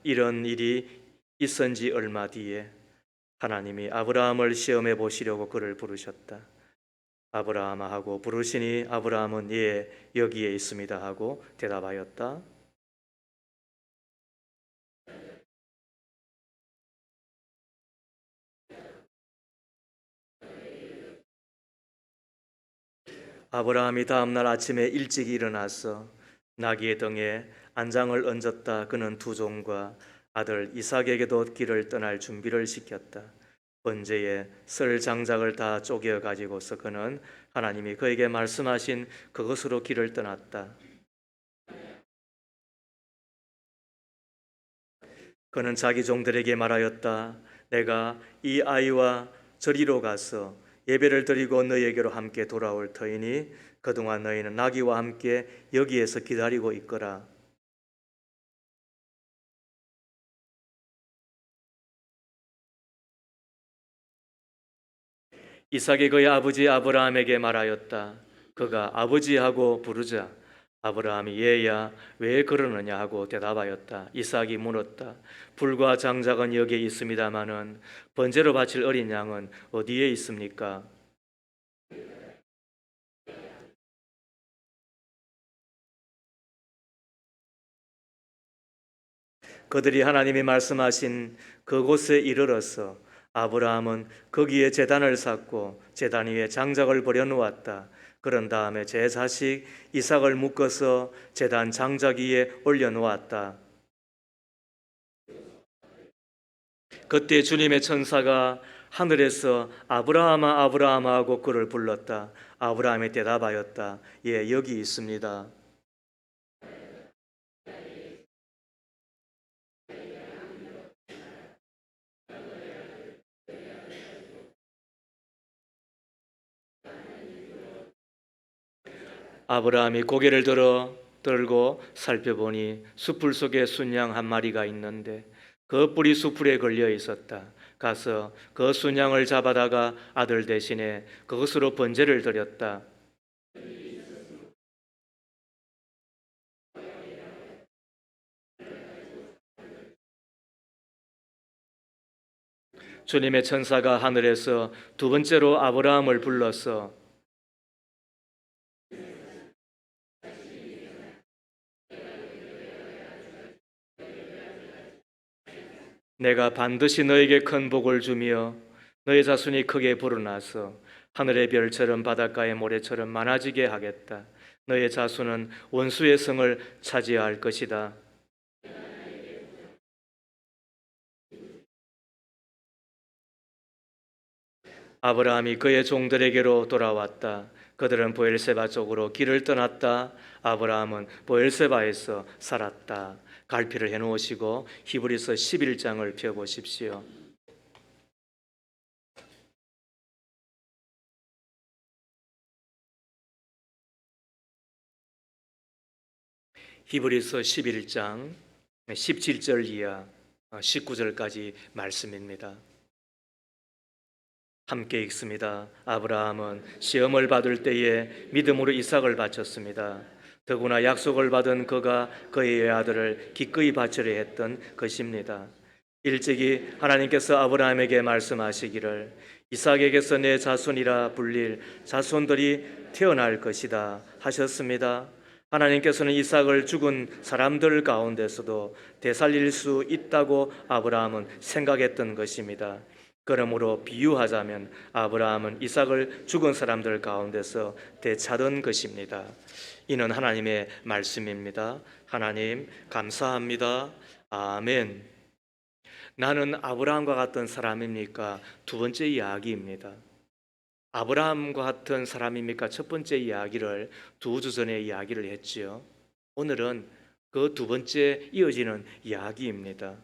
이런 일이 있은 지 얼마 뒤에 하나님이 아브라함을 시험해 보시려고 그를 부르셨다. 아브라함아 하고 부르시니 아브라함은 예, 여기에 있습니다 하고 대답하였다. 아브라함이 다음날 아침에 일찍 일어나서 나귀의 등에 안장을 얹었다. 그는 두 종과 아들 이삭에게도 길을 떠날 준비를 시켰다. 번제에 썰 장작을 다 쪼개 가지고서 그는 하나님이 그에게 말씀하신 그것으로 길을 떠났다. 그는 자기 종들에게 말하였다. 내가 이 아이와 저리로 가서 예배를 드리고 너희에게로 함께 돌아올 터이니 그동안 너희는 나귀와 함께 여기에서 기다리고 있거라. 이삭이 그의 아버지 아브라함에게 말하였다. 그가 아버지하고 부르자 아브라함이 얘야 왜 그러느냐 하고 대답하였다. 이삭이 물었다. 불과 장작은 여기에 있습니다마는 번제로 바칠 어린 양은 어디에 있습니까? 그들이 하나님이 말씀하신 그곳에 이르러서 아브라함은 거기에 제단을 쌓고 제단 위에 장작을 버려놓았다. 그런 다음에 제 자식 이삭을 묶어서 제단 장작 위에 올려놓았다. 그때 주님의 천사가 하늘에서 아브라함아 아브라함아 하고 그를 불렀다. 아브라함이 대답하였다. 예, 여기 있습니다. 아브라함이 고개를 들고 살펴보니 숯불 속에 순양 한 마리가 있는데 그 뿔이 숯불에 걸려 있었다. 가서 그 순양을 잡아다가 아들 대신에 그것으로 번제를 드렸다. 주님의 천사가 하늘에서 두 번째로 아브라함을 불러서 내가 반드시 너에게 큰 복을 주며 너의 자손이 크게 불어나서 하늘의 별처럼 바닷가의 모래처럼 많아지게 하겠다. 너의 자손은 원수의 성을 차지할 것이다. 아브라함이 그의 종들에게로 돌아왔다. 그들은 보엘세바 쪽으로 길을 떠났다. 아브라함은 보엘세바에서 살았다. 갈피를 해놓으시고 히브리서 11장을 펴보십시오. 히브리서 11장 17절 이하 19절까지 말씀입니다. 함께 읽습니다. 아브라함은 시험을 받을 때에 믿음으로 이삭을 바쳤습니다. 더구나 약속을 받은 그가 그의 아들을 기꺼이 바치려 했던 것입니다. 일찍이 하나님께서 아브라함에게 말씀하시기를 이삭에게서 내 자손이라 불릴 자손들이 태어날 것이다 하셨습니다. 하나님께서는 이삭을 죽은 사람들 가운데서도 되살릴 수 있다고 아브라함은 생각했던 것입니다. 그러므로 비유하자면 아브라함은 이삭을 죽은 사람들 가운데서 되찾은 것입니다. 이는 하나님의 말씀입니다. 하나님 감사합니다. 아멘. 나는 아브라함과 같은 사람입니까? 두 번째 이야기입니다. 아브라함과 같은 사람입니까? 첫 번째 이야기를 두 주 전에 이야기를 했지요. 오늘은 그 두 번째 이어지는 이야기입니다.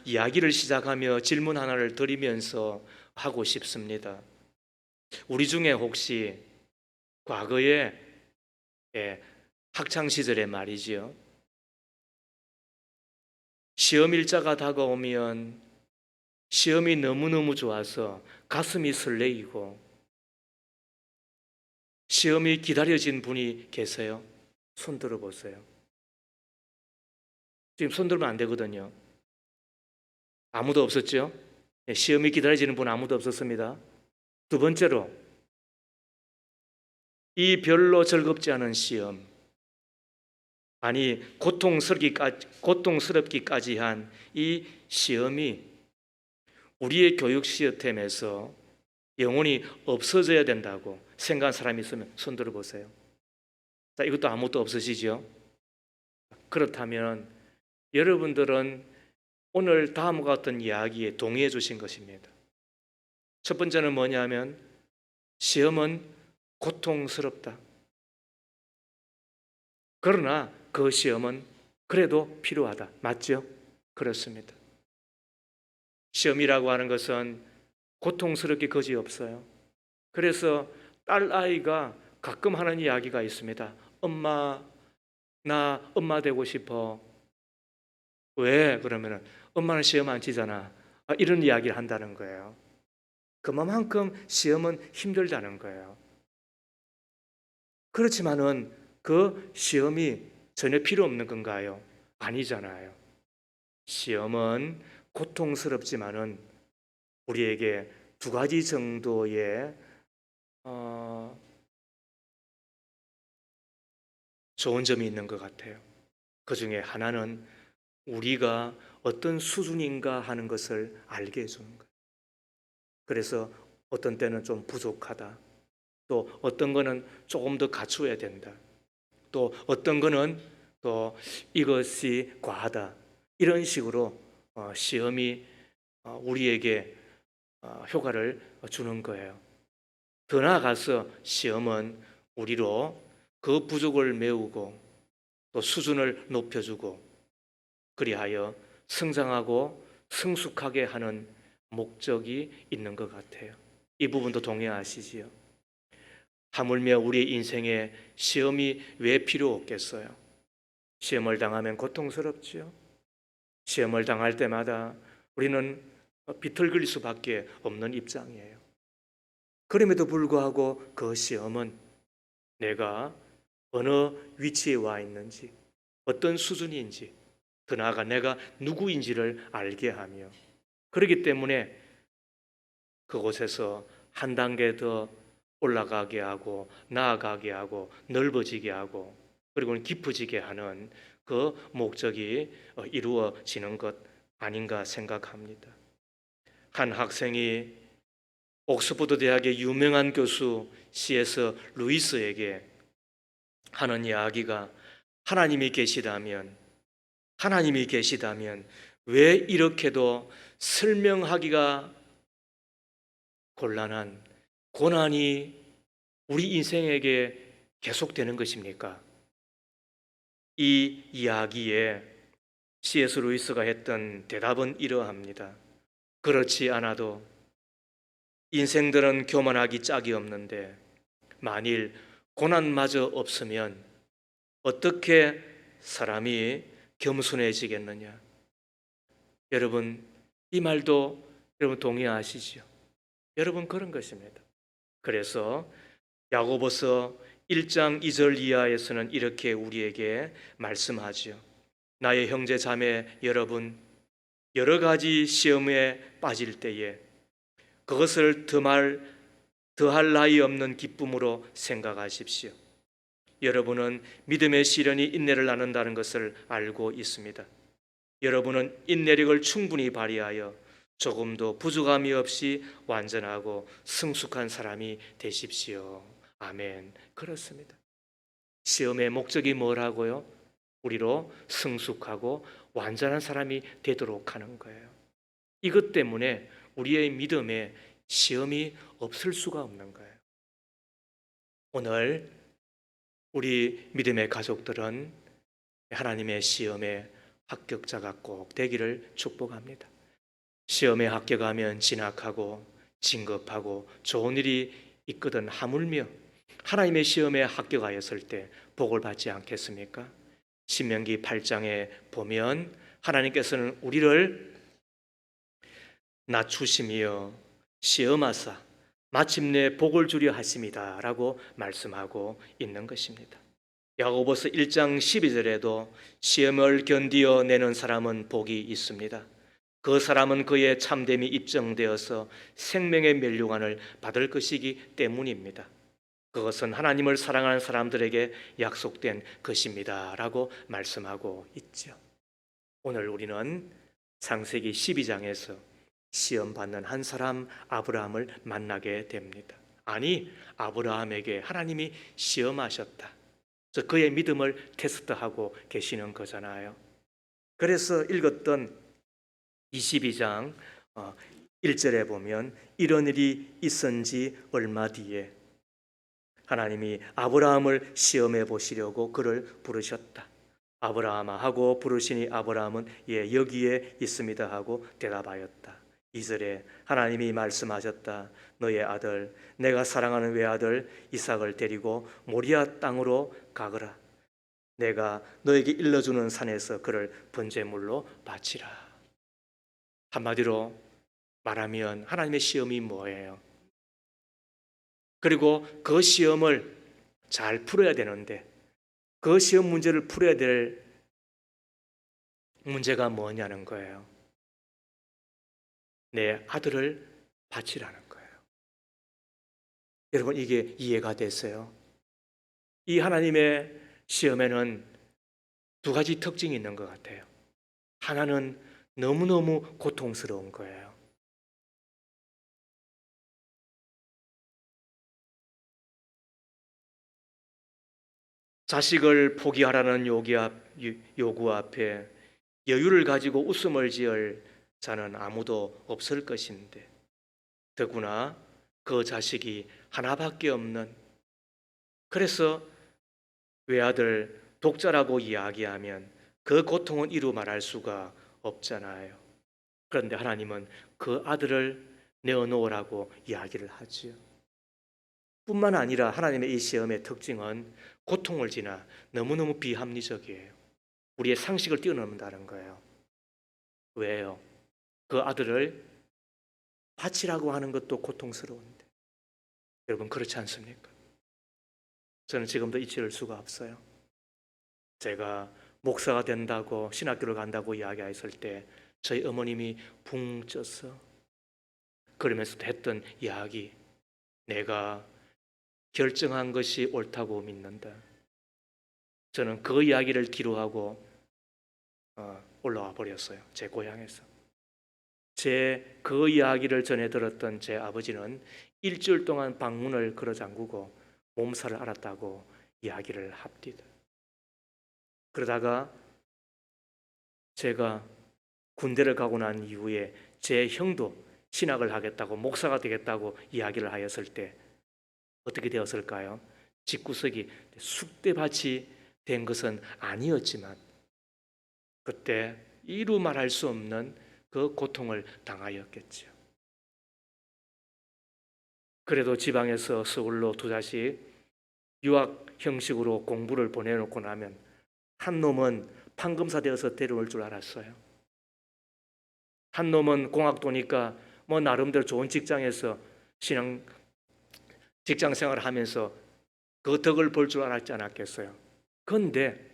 이야기를 시작하며 질문 하나를 드리면서 하고 싶습니다. 우리 중에 혹시 과거에 학창 시절에 말이지요. 시험 일자가 다가오면 시험이 너무너무 좋아서 가슴이 설레이고 시험이 기다려진 분이 계세요? 손 들어보세요. 지금 손 들면 안 되거든요. 아무도 없었죠? 시험이 기다려지는 분 아무도 없었습니다. 두 번째로, 이 별로 즐겁지 않은 시험, 아니 고통스럽기까지 한 이 시험이 우리의 교육 시스템에서 영원히 없어져야 된다고 생각한 사람이 있으면 손 들어 보세요. 자, 이것도 아무것도 없으시죠? 그렇다면 여러분들은 오늘 다음과 같은 이야기에 동의해 주신 것입니다. 첫 번째는 뭐냐면 시험은 고통스럽다. 그러나 그 시험은 그래도 필요하다. 맞죠? 그렇습니다. 시험이라고 하는 것은 고통스럽게 거지없어요. 그래서 딸아이가 가끔 하는 이야기가 있습니다. 엄마, 나 엄마 되고 싶어. 왜? 그러면은 엄마는 시험 안 치잖아. 이런 이야기를 한다는 거예요. 그만큼 시험은 힘들다는 거예요. 그렇지만은 그 시험이 전혀 필요 없는 건가요? 아니잖아요. 시험은 고통스럽지만은 우리에게 두 가지 정도의 좋은 점이 있는 것 같아요. 그 중에 하나는 우리가 어떤 수준인가 하는 것을 알게 해주는 거예요. 그래서 어떤 때는 좀 부족하다. 또 어떤 거는 조금 더 갖추어야 된다. 또 어떤 거는 또 이것이 과하다. 이런 식으로 시험이 우리에게 효과를 주는 거예요. 더 나아가서 시험은 우리로 그 부족을 메우고 또 수준을 높여주고 그리하여 성장하고 성숙하게 하는 목적이 있는 것 같아요. 이 부분도 동의하시지요? 하물며 우리의 인생에 시험이 왜 필요 없겠어요? 시험을 당하면 고통스럽지요. 시험을 당할 때마다 우리는 비틀거릴 수밖에 없는 입장이에요. 그럼에도 불구하고 그 시험은 내가 어느 위치에 와 있는지, 어떤 수준인지, 더 나아가 내가 누구인지를 알게 하며 그렇기 때문에 그곳에서 한 단계 더 올라가게 하고 나아가게 하고 넓어지게 하고 그리고 깊어지게 하는 그 목적이 이루어지는 것 아닌가 생각합니다. 한 학생이 옥스퍼드 대학의 유명한 교수 C.S. 루이스에게 하는 이야기가 하나님이 계시다면 왜 이렇게도 설명하기가 곤란한 고난이 우리 인생에게 계속되는 것입니까? 이 이야기에 C.S. 루이스가 했던 대답은 이러합니다. 그렇지 않아도 인생들은 교만하기 짝이 없는데 만일 고난마저 없으면 어떻게 사람이 겸손해지겠느냐? 여러분, 이 말도 여러분 동의하시죠? 여러분 그런 것입니다. 그래서 야고보서 1장 2절 이하에서는 이렇게 우리에게 말씀하지요. 나의 형제 자매 여러분, 여러 가지 시험에 빠질 때에 그것을 더할 나위 없는 기쁨으로 생각하십시오. 여러분은 믿음의 시련이 인내를 나눈다는 것을 알고 있습니다. 여러분은 인내력을 충분히 발휘하여 조금도 부족함이 없이 완전하고 성숙한 사람이 되십시오. 아멘. 그렇습니다. 시험의 목적이 뭐라고요? 우리로 성숙하고 완전한 사람이 되도록 하는 거예요. 이것 때문에 우리의 믿음에 시험이 없을 수가 없는 거예요. 오늘 우리 믿음의 가족들은 하나님의 시험에 합격자가 꼭 되기를 축복합니다. 시험에 합격하면 진학하고 진급하고 좋은 일이 있거든 하물며 하나님의 시험에 합격하였을 때 복을 받지 않겠습니까? 신명기 8장에 보면 하나님께서는 우리를 낮추시며 시험하사 마침내 복을 주려 하심이다 라고 말씀하고 있는 것입니다. 야고보서 1장 12절에도 시험을 견디어 내는 사람은 복이 있습니다. 그 사람은 그의 참됨이 입증되어서 생명의 멸류관을 받을 것이기 때문입니다. 그것은 하나님을 사랑하는 사람들에게 약속된 것입니다 라고 말씀하고 있죠. 오늘 우리는 창세기 12장에서 시험 받는 한 사람 아브라함을 만나게 됩니다. 아니, 아브라함에게 하나님이 시험하셨다. 그의 믿음을 테스트하고 계시는 거잖아요. 그래서 읽었던 22장 1절에 보면 이런 일이 있은 지 얼마 뒤에 하나님이 아브라함을 시험해 보시려고 그를 부르셨다. 아브라함아 하고 부르시니 아브라함은 예 여기에 있습니다 하고 대답하였다. 2절에 하나님이 말씀하셨다. 너의 아들 내가 사랑하는 외아들 이삭을 데리고 모리아 땅으로 가거라. 내가 너에게 일러주는 산에서 그를 번제물로 바치라. 한마디로 말하면 하나님의 시험이 뭐예요? 그리고 그 시험을 잘 풀어야 되는데 그 시험 문제를 풀어야 될 문제가 뭐냐는 거예요. 내 아들을 바치라는 거예요. 여러분 이게 이해가 되세요? 이 하나님의 시험에는 두 가지 특징이 있는 것 같아요. 하나는 너무너무 고통스러운 거예요. 자식을 포기하라는 요구 앞에 여유를 가지고 웃음을 지을 자는 아무도 없을 것인데 더구나 그 자식이 하나밖에 없는, 그래서 외아들 독자라고 이야기하면 그 고통은 이루 말할 수가 없잖아요. 그런데 하나님은 그 아들을 내어놓으라고 이야기를 하지요. 뿐만 아니라 하나님의 이 시험의 특징은 고통을 지나 너무너무 비합리적이에요. 우리의 상식을 뛰어넘는다는 거예요. 왜요? 그 아들을 바치라고 하는 것도 고통스러운데 여러분 그렇지 않습니까? 저는 지금도 잊을 수가 없어요. 제가 목사가 된다고 신학교를 간다고 이야기했을 때 저희 어머님이 붕 쪄서 그러면서도 했던 이야기, 내가 결정한 것이 옳다고 믿는다. 저는 그 이야기를 기록하고 올라와 버렸어요. 제 고향에서. 제 그 이야기를 전해 들었던 제 아버지는 일주일 동안 방문을 걸어 잠그고 몸살을 앓았다고 이야기를 합니다. 그러다가 제가 군대를 가고 난 이후에 제 형도 신학을 하겠다고 목사가 되겠다고 이야기를 하였을 때 어떻게 되었을까요? 집구석이 쑥대밭이 된 것은 아니었지만 그때 이루 말할 수 없는 그 고통을 당하였겠죠. 그래도 지방에서 서울로 두 자씩 유학 형식으로 공부를 보내놓고 나면 한 놈은 판검사 되어서 데려올 줄 알았어요. 한 놈은 공학도니까 뭐 나름대로 좋은 직장에서 직장 생활을 하면서 그 덕을 볼 줄 알았지 않았겠어요. 그런데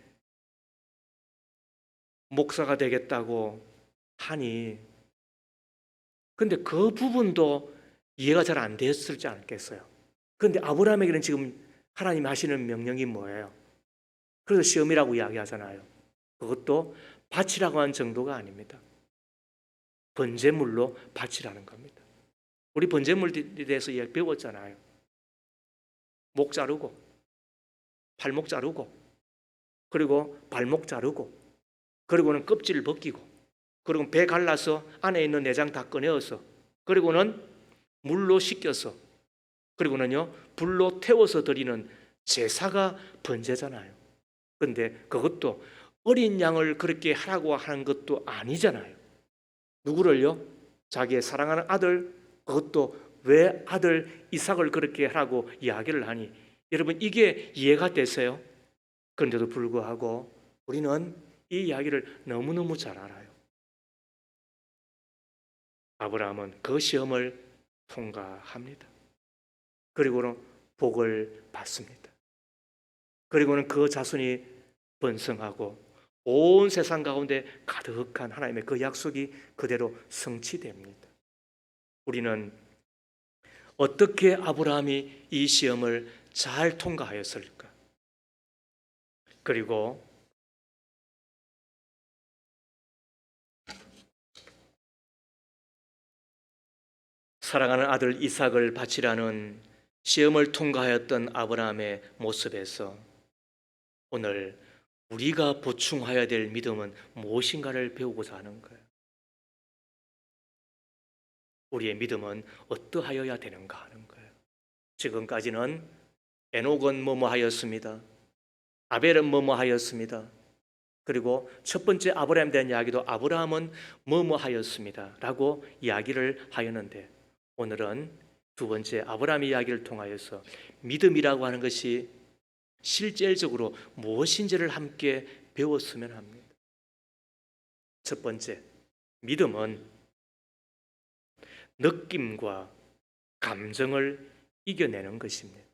목사가 되겠다고 하니 근데 그 부분도 이해가 잘 안 됐을지 않겠어요. 그런데 아브라함에게는 지금 하나님 하시는 명령이 뭐예요? 그래서 시험이라고 이야기하잖아요. 그것도 바치라고 한 정도가 아닙니다. 번제물로 바치라는 겁니다. 우리 번제물에 대해서 배웠잖아요. 목 자르고 팔목 자르고 그리고 발목 자르고 그리고는 껍질을 벗기고 그리고 배 갈라서 안에 있는 내장 다 꺼내어서 그리고는 물로 씻겨서 그리고는요 불로 태워서 드리는 제사가 번제잖아요. 그런데 그것도 어린 양을 그렇게 하라고 하는 것도 아니잖아요. 누구를요? 자기의 사랑하는 아들, 그것도 왜 아들 이삭을 그렇게 하라고 이야기를 하니 여러분 이게 이해가 되세요? 그런데도 불구하고 우리는 이 이야기를 너무너무 잘 알아요. 아브라함은 그 시험을 통과합니다. 그리고는 복을 받습니다. 그리고는 그 자손이 번성하고 온 세상 가운데 가득한 하나님의 그 약속이 그대로 성취됩니다. 우리는 어떻게 아브라함이 이 시험을 잘 통과하였을까? 그리고 사랑하는 아들 이삭을 바치라는 시험을 통과하였던 아브라함의 모습에서 오늘 우리가 보충해야 될 믿음은 무엇인가를 배우고자 하는 거예요. 우리의 믿음은 어떠하여야 되는가 하는 거예요. 지금까지는 에녹은 뭐뭐하였습니다. 아벨은 뭐뭐하였습니다. 그리고 첫 번째 아브라함에 대한 이야기도 아브라함은 뭐뭐하였습니다 라고 이야기를 하였는데, 오늘은 두 번째 아브라함의 이야기를 통하여서 믿음이라고 하는 것이 실질적으로 무엇인지를 함께 배웠으면 합니다. 첫 번째, 믿음은 느낌과 감정을 이겨내는 것입니다.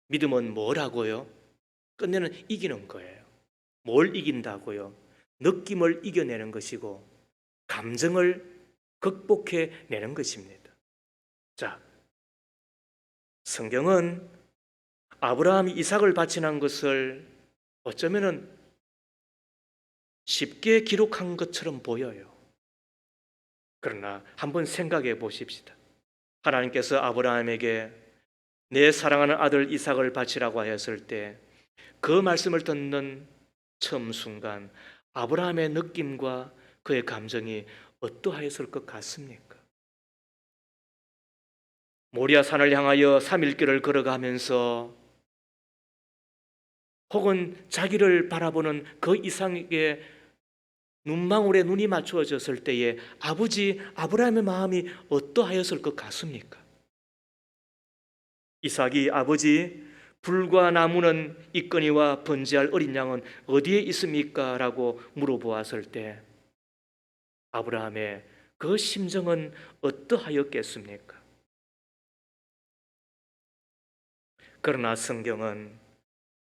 믿음은 뭐라고요? 끝내는 이기는 거예요. 뭘 이긴다고요? 느낌을 이겨내는 것이고 감정을 극복해내는 것입니다. 자, 성경은 아브라함이 이삭을 바치는 것을 어쩌면은 쉽게 기록한 것처럼 보여요. 그러나 한번 생각해 보십시다. 하나님께서 아브라함에게 내 사랑하는 아들 이삭을 바치라고 하였을 때 그 말씀을 듣는 처음 순간 아브라함의 느낌과 그의 감정이 어떠하였을 것 같습니까? 모리아 산을 향하여 3일길을 걸어가면서 혹은 자기를 바라보는 그 이삭에게 눈망울에 눈이 맞추어졌을 때에 아버지 아브라함의 마음이 어떠하였을 것 같습니까? 이삭이 아버지 불과 나무는 있거니와 번제할 어린 양은 어디에 있습니까? 라고 물어보았을 때 아브라함의 그 심정은 어떠하였겠습니까? 그러나 성경은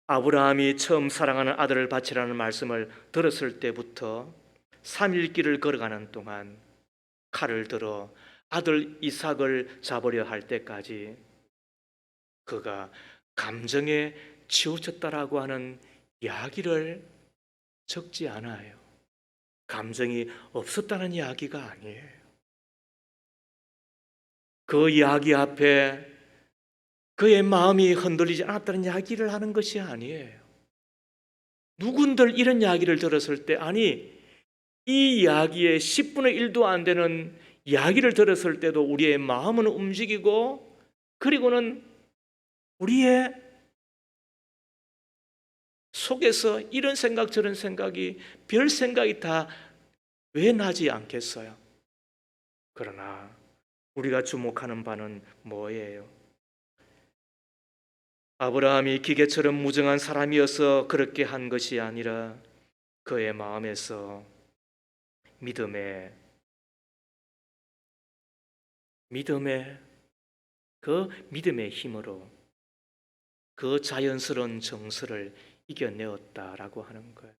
아브라함이 처음 사랑하는 아들을 바치라는 말씀을 들었을 때부터 3일 길을 걸어가는 동안 칼을 들어 아들 이삭을 잡으려 할 때까지 그가 감정에 치우쳤다라고 하는 이야기를 적지 않아요. 감정이 없었다는 이야기가 아니에요. 그 이야기 앞에 그의 마음이 흔들리지 않았다는 이야기를 하는 것이 아니에요. 누군들 이런 이야기를 들었을 때 아니 이 이야기의 10분의 1도 안 되는 이야기를 들었을 때도 우리의 마음은 움직이고 그리고는 우리의 속에서 이런 생각 저런 생각이 별 생각이 다 왜 나지 않겠어요? 그러나 우리가 주목하는 바는 뭐예요? 아브라함이 기계처럼 무정한 사람이어서 그렇게 한 것이 아니라 그의 마음에서 믿음의 그 믿음의 힘으로 그 자연스러운 정서를 이겨내었다라고 하는 거예요.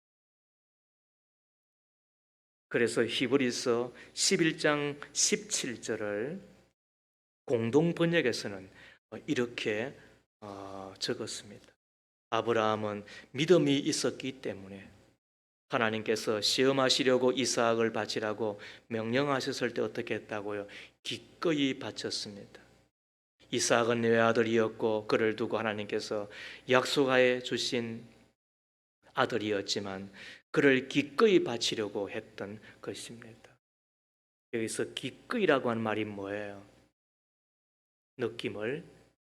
그래서 히브리서 11장 17절을 공동 번역에서는 이렇게 적었습니다. 아브라함은 믿음이 있었기 때문에 하나님께서 시험하시려고 이삭을 바치라고 명령하셨을 때 어떻게 했다고요? 기꺼이 바쳤습니다. 이삭은 외아들이었고 그를 두고 하나님께서 약속하여 주신 아들이었지만 그를 기꺼이 바치려고 했던 것입니다. 여기서 기꺼이라고 하는 말이 뭐예요? 느낌을,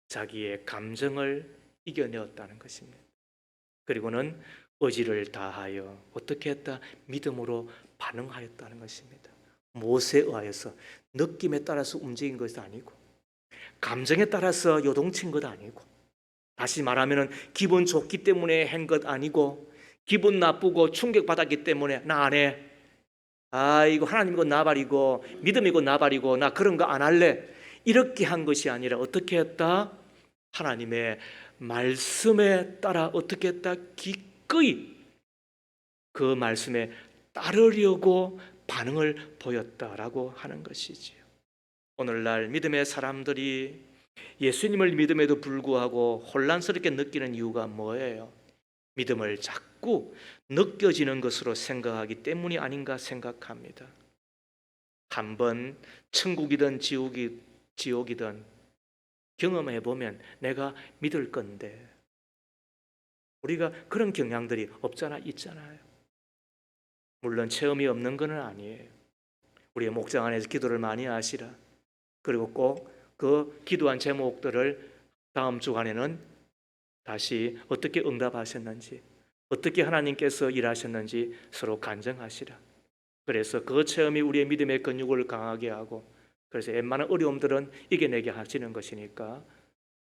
자기의 감정을 이겨내었다는 것입니다. 그리고는 의지를 다하여 어떻게 했다? 믿음으로 반응하였다는 것입니다. 무엇에 의하여서? 느낌에 따라서 움직인 것이 아니고 감정에 따라서 요동친 것 아니고 다시 말하면 기분 좋기 때문에 한 것 아니고 기분 나쁘고 충격받았기 때문에 나 안 해. 이거 하나님이고 나발이고 믿음이고 나발이고 나 그런 거 안 할래. 이렇게 한 것이 아니라 어떻게 했다? 하나님의 말씀에 따라 어떻게 했다? 기꺼이 그 말씀에 따르려고 반응을 보였다라고 하는 것이지요. 오늘날 믿음의 사람들이 예수님을 믿음에도 불구하고 혼란스럽게 느끼는 이유가 뭐예요? 믿음을 자꾸 느껴지는 것으로 생각하기 때문이 아닌가 생각합니다. 한번 천국이든 지옥이든 경험해 보면 내가 믿을 건데, 우리가 그런 경향들이 없잖아, 있잖아요. 물론 체험이 없는 건 아니에요. 우리의 목장 안에서 기도를 많이 하시라. 그리고 꼭 그 기도한 제목들을 다음 주간에는 다시 어떻게 응답하셨는지, 어떻게 하나님께서 일하셨는지 서로 간증하시라. 그래서 그 체험이 우리의 믿음의 근육을 강하게 하고, 그래서 웬만한 어려움들은 이겨내게 하시는 것이니까,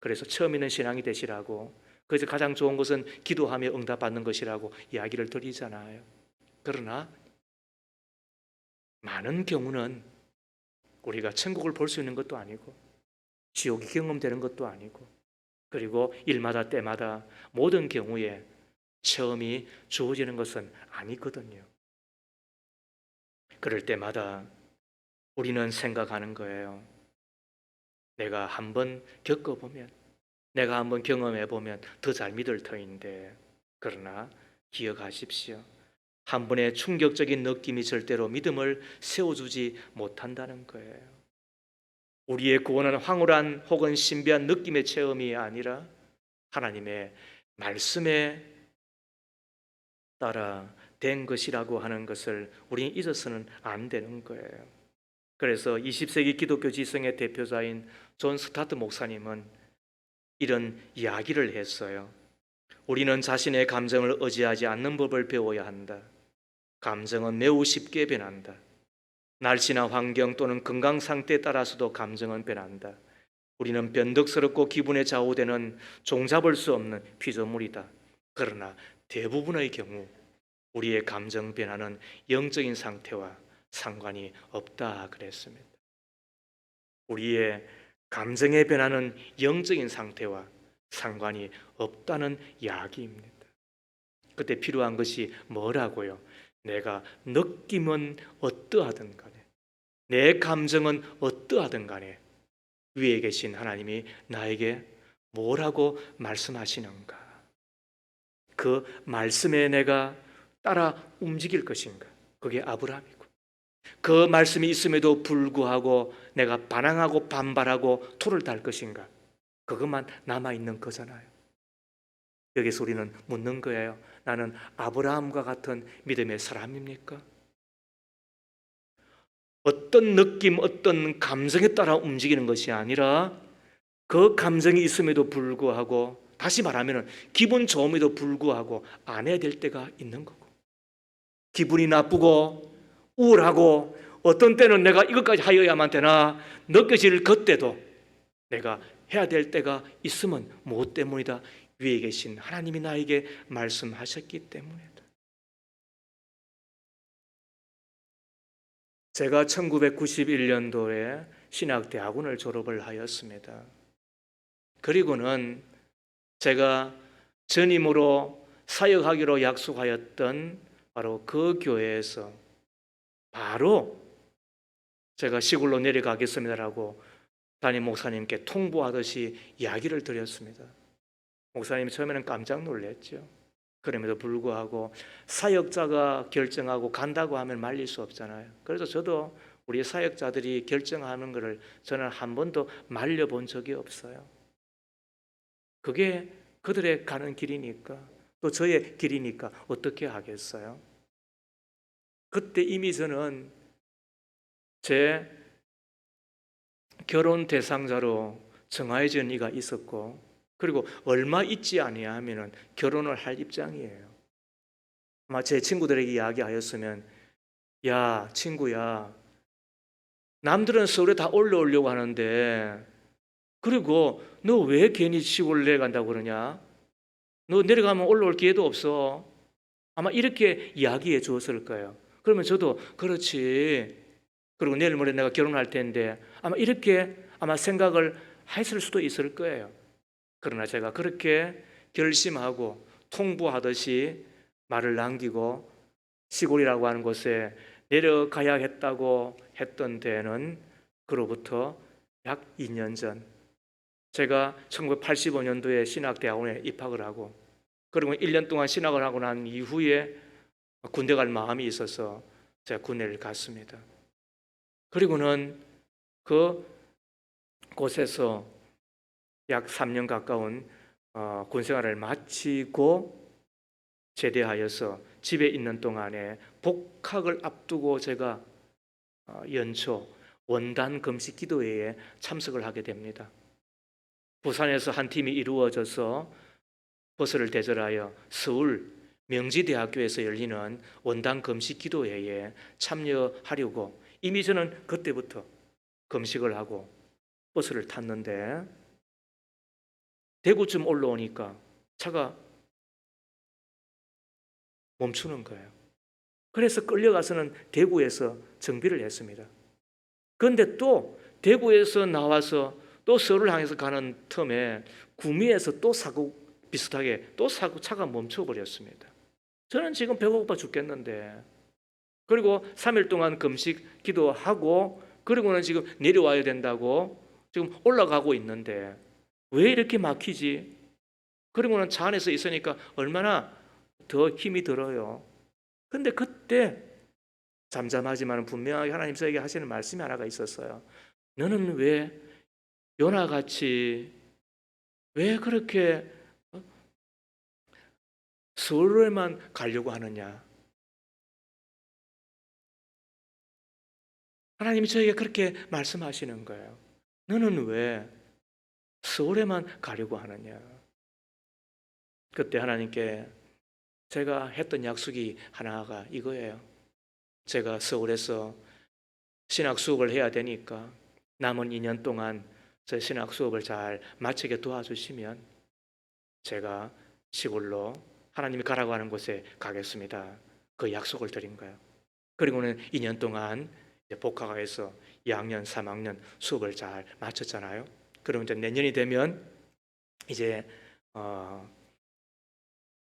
그래서 처음 있는 신앙이 되시라고, 그래서 가장 좋은 것은 기도하며 응답받는 것이라고 이야기를 드리잖아요. 그러나 많은 경우는 우리가 천국을 볼 수 있는 것도 아니고 지옥이 경험되는 것도 아니고, 그리고 일마다 때마다 모든 경우에 체험이 주어지는 것은 아니거든요. 그럴 때마다 우리는 생각하는 거예요. 내가 한번 겪어보면, 내가 한번 경험해보면 더 잘 믿을 터인데. 그러나 기억하십시오. 한 번의 충격적인 느낌이 절대로 믿음을 세워주지 못한다는 거예요. 우리의 구원은 황홀한 혹은 신비한 느낌의 체험이 아니라 하나님의 말씀에 따라 된 것이라고 하는 것을 우리는 잊어서는 안 되는 거예요. 그래서 20세기 기독교 지성의 대표자인 존 스타트 목사님은 이런 이야기를 했어요. 우리는 자신의 감정을 의지하지 않는 법을 배워야 한다. 감정은 매우 쉽게 변한다. 날씨나 환경 또는 건강 상태에 따라서도 감정은 변한다. 우리는 변덕스럽고 기분에 좌우되는 종잡을 수 없는 피조물이다. 그러나 대부분의 경우 우리의 감정 변화는 영적인 상태와 상관이 없다 그랬습니다. 우리의 감정의 변화는 영적인 상태와 상관이 없다는 이야기입니다. 그때 필요한 것이 뭐라고요? 내가 느낌은 어떠하든 간에, 내 감정은 어떠하든 간에 위에 계신 하나님이 나에게 뭐라고 말씀하시는가? 그 말씀에 내가 따라 움직일 것인가? 그게 아브라함이고, 그 말씀이 있음에도 불구하고 내가 반항하고 반발하고 토를 달 것인가? 그것만 남아있는 거잖아요. 여기서 우리는 묻는 거예요. 나는 아브라함과 같은 믿음의 사람입니까? 어떤 느낌, 어떤 감정에 따라 움직이는 것이 아니라 그 감정이 있음에도 불구하고, 다시 말하면 기분 좋음에도 불구하고 안 해야 될 때가 있는 거고, 기분이 나쁘고 우울하고 어떤 때는 내가 이것까지 하여야만 되나 느껴질 그때도 내가 해야 될 때가 있으면 무엇 때문이다? 위에 계신 하나님이 나에게 말씀하셨기 때문이다. 제가 1991년도에 신학대학원을 졸업을 하였습니다. 그리고는 제가 전임으로 사역하기로 약속하였던 바로 그 교회에서 바로 제가 시골로 내려가겠습니다라고 담임 목사님께 통보하듯이 이야기를 드렸습니다. 목사님이 처음에는 깜짝 놀랐죠. 그럼에도 불구하고 사역자가 결정하고 간다고 하면 말릴 수 없잖아요. 그래서 저도 우리 사역자들이 결정하는 것을 저는 한 번도 말려본 적이 없어요. 그게 그들의 가는 길이니까, 또 저의 길이니까 어떻게 하겠어요? 그때 이미 저는 제 결혼 대상자로 정해진 이가 있었고, 그리고 얼마 있지 아니하면 결혼을 할 입장이에요. 아마 제 친구들에게 이야기하였으면, 야 친구야, 남들은 서울에 다 올라오려고 하는데 그리고 너 왜 괜히 시골 내려간다고 그러냐? 너 내려가면 올라올 기회도 없어. 아마 이렇게 이야기해 주었을 거예요. 그러면 저도 그렇지, 그리고 내일 모레 내가 결혼할 텐데 아마 이렇게 아마 생각을 했을 수도 있을 거예요. 그러나 제가 그렇게 결심하고 통보하듯이 말을 남기고 시골이라고 하는 곳에 내려가야 했다고 했던 데는 그로부터 약 2년 전, 제가 1985년도에 신학대학원에 입학을 하고, 그리고 1년 동안 신학을 하고 난 이후에 군대 갈 마음이 있어서 제가 군대를 갔습니다. 그리고는 그 곳에서 약 3년 가까운 군 생활을 마치고 제대하여서 집에 있는 동안에 복학을 앞두고 제가 연초 원단 금식 기도회에 참석을 하게 됩니다. 부산에서 한 팀이 이루어져서 버스를 대절하여 서울 명지대학교에서 열리는 원단 금식 기도회에 참여하려고 이미 저는 그때부터 금식을 하고 버스를 탔는데, 대구쯤 올라오니까 차가 멈추는 거예요. 그래서 끌려가서는 대구에서 정비를 했습니다. 그런데 또 대구에서 나와서 또 서울을 향해서 가는 틈에 구미에서 또 사고 비슷하게 또 사고 차가 멈춰버렸습니다. 저는 지금 배가 고파 죽겠는데, 그리고 3일 동안 금식 기도하고 그리고는 지금 내려와야 된다고 지금 올라가고 있는데 왜 이렇게 막히지? 그리고는 차 안에서 있으니까 얼마나 더 힘이 들어요. 근데 그때 잠잠하지만 분명하게 하나님 저에게 하시는 말씀이 하나가 있었어요. 너는 왜 요나같이 왜 그렇게 서울에만 가려고 하느냐? 하나님이 저에게 그렇게 말씀하시는 거예요. 너는 왜 서울에만 가려고 하느냐? 그때 하나님께 제가 했던 약속이 하나가 이거예요. 제가 서울에서 신학 수업을 해야 되니까 남은 2년 동안 제 신학 수업을 잘 마치게 도와주시면 제가 시골로 하나님이 가라고 하는 곳에 가겠습니다. 그 약속을 드린 거예요. 그리고는 2년 동안 복학해서 2학년, 3학년 수업을 잘 마쳤잖아요. 그리고 이제 내년이 되면 이제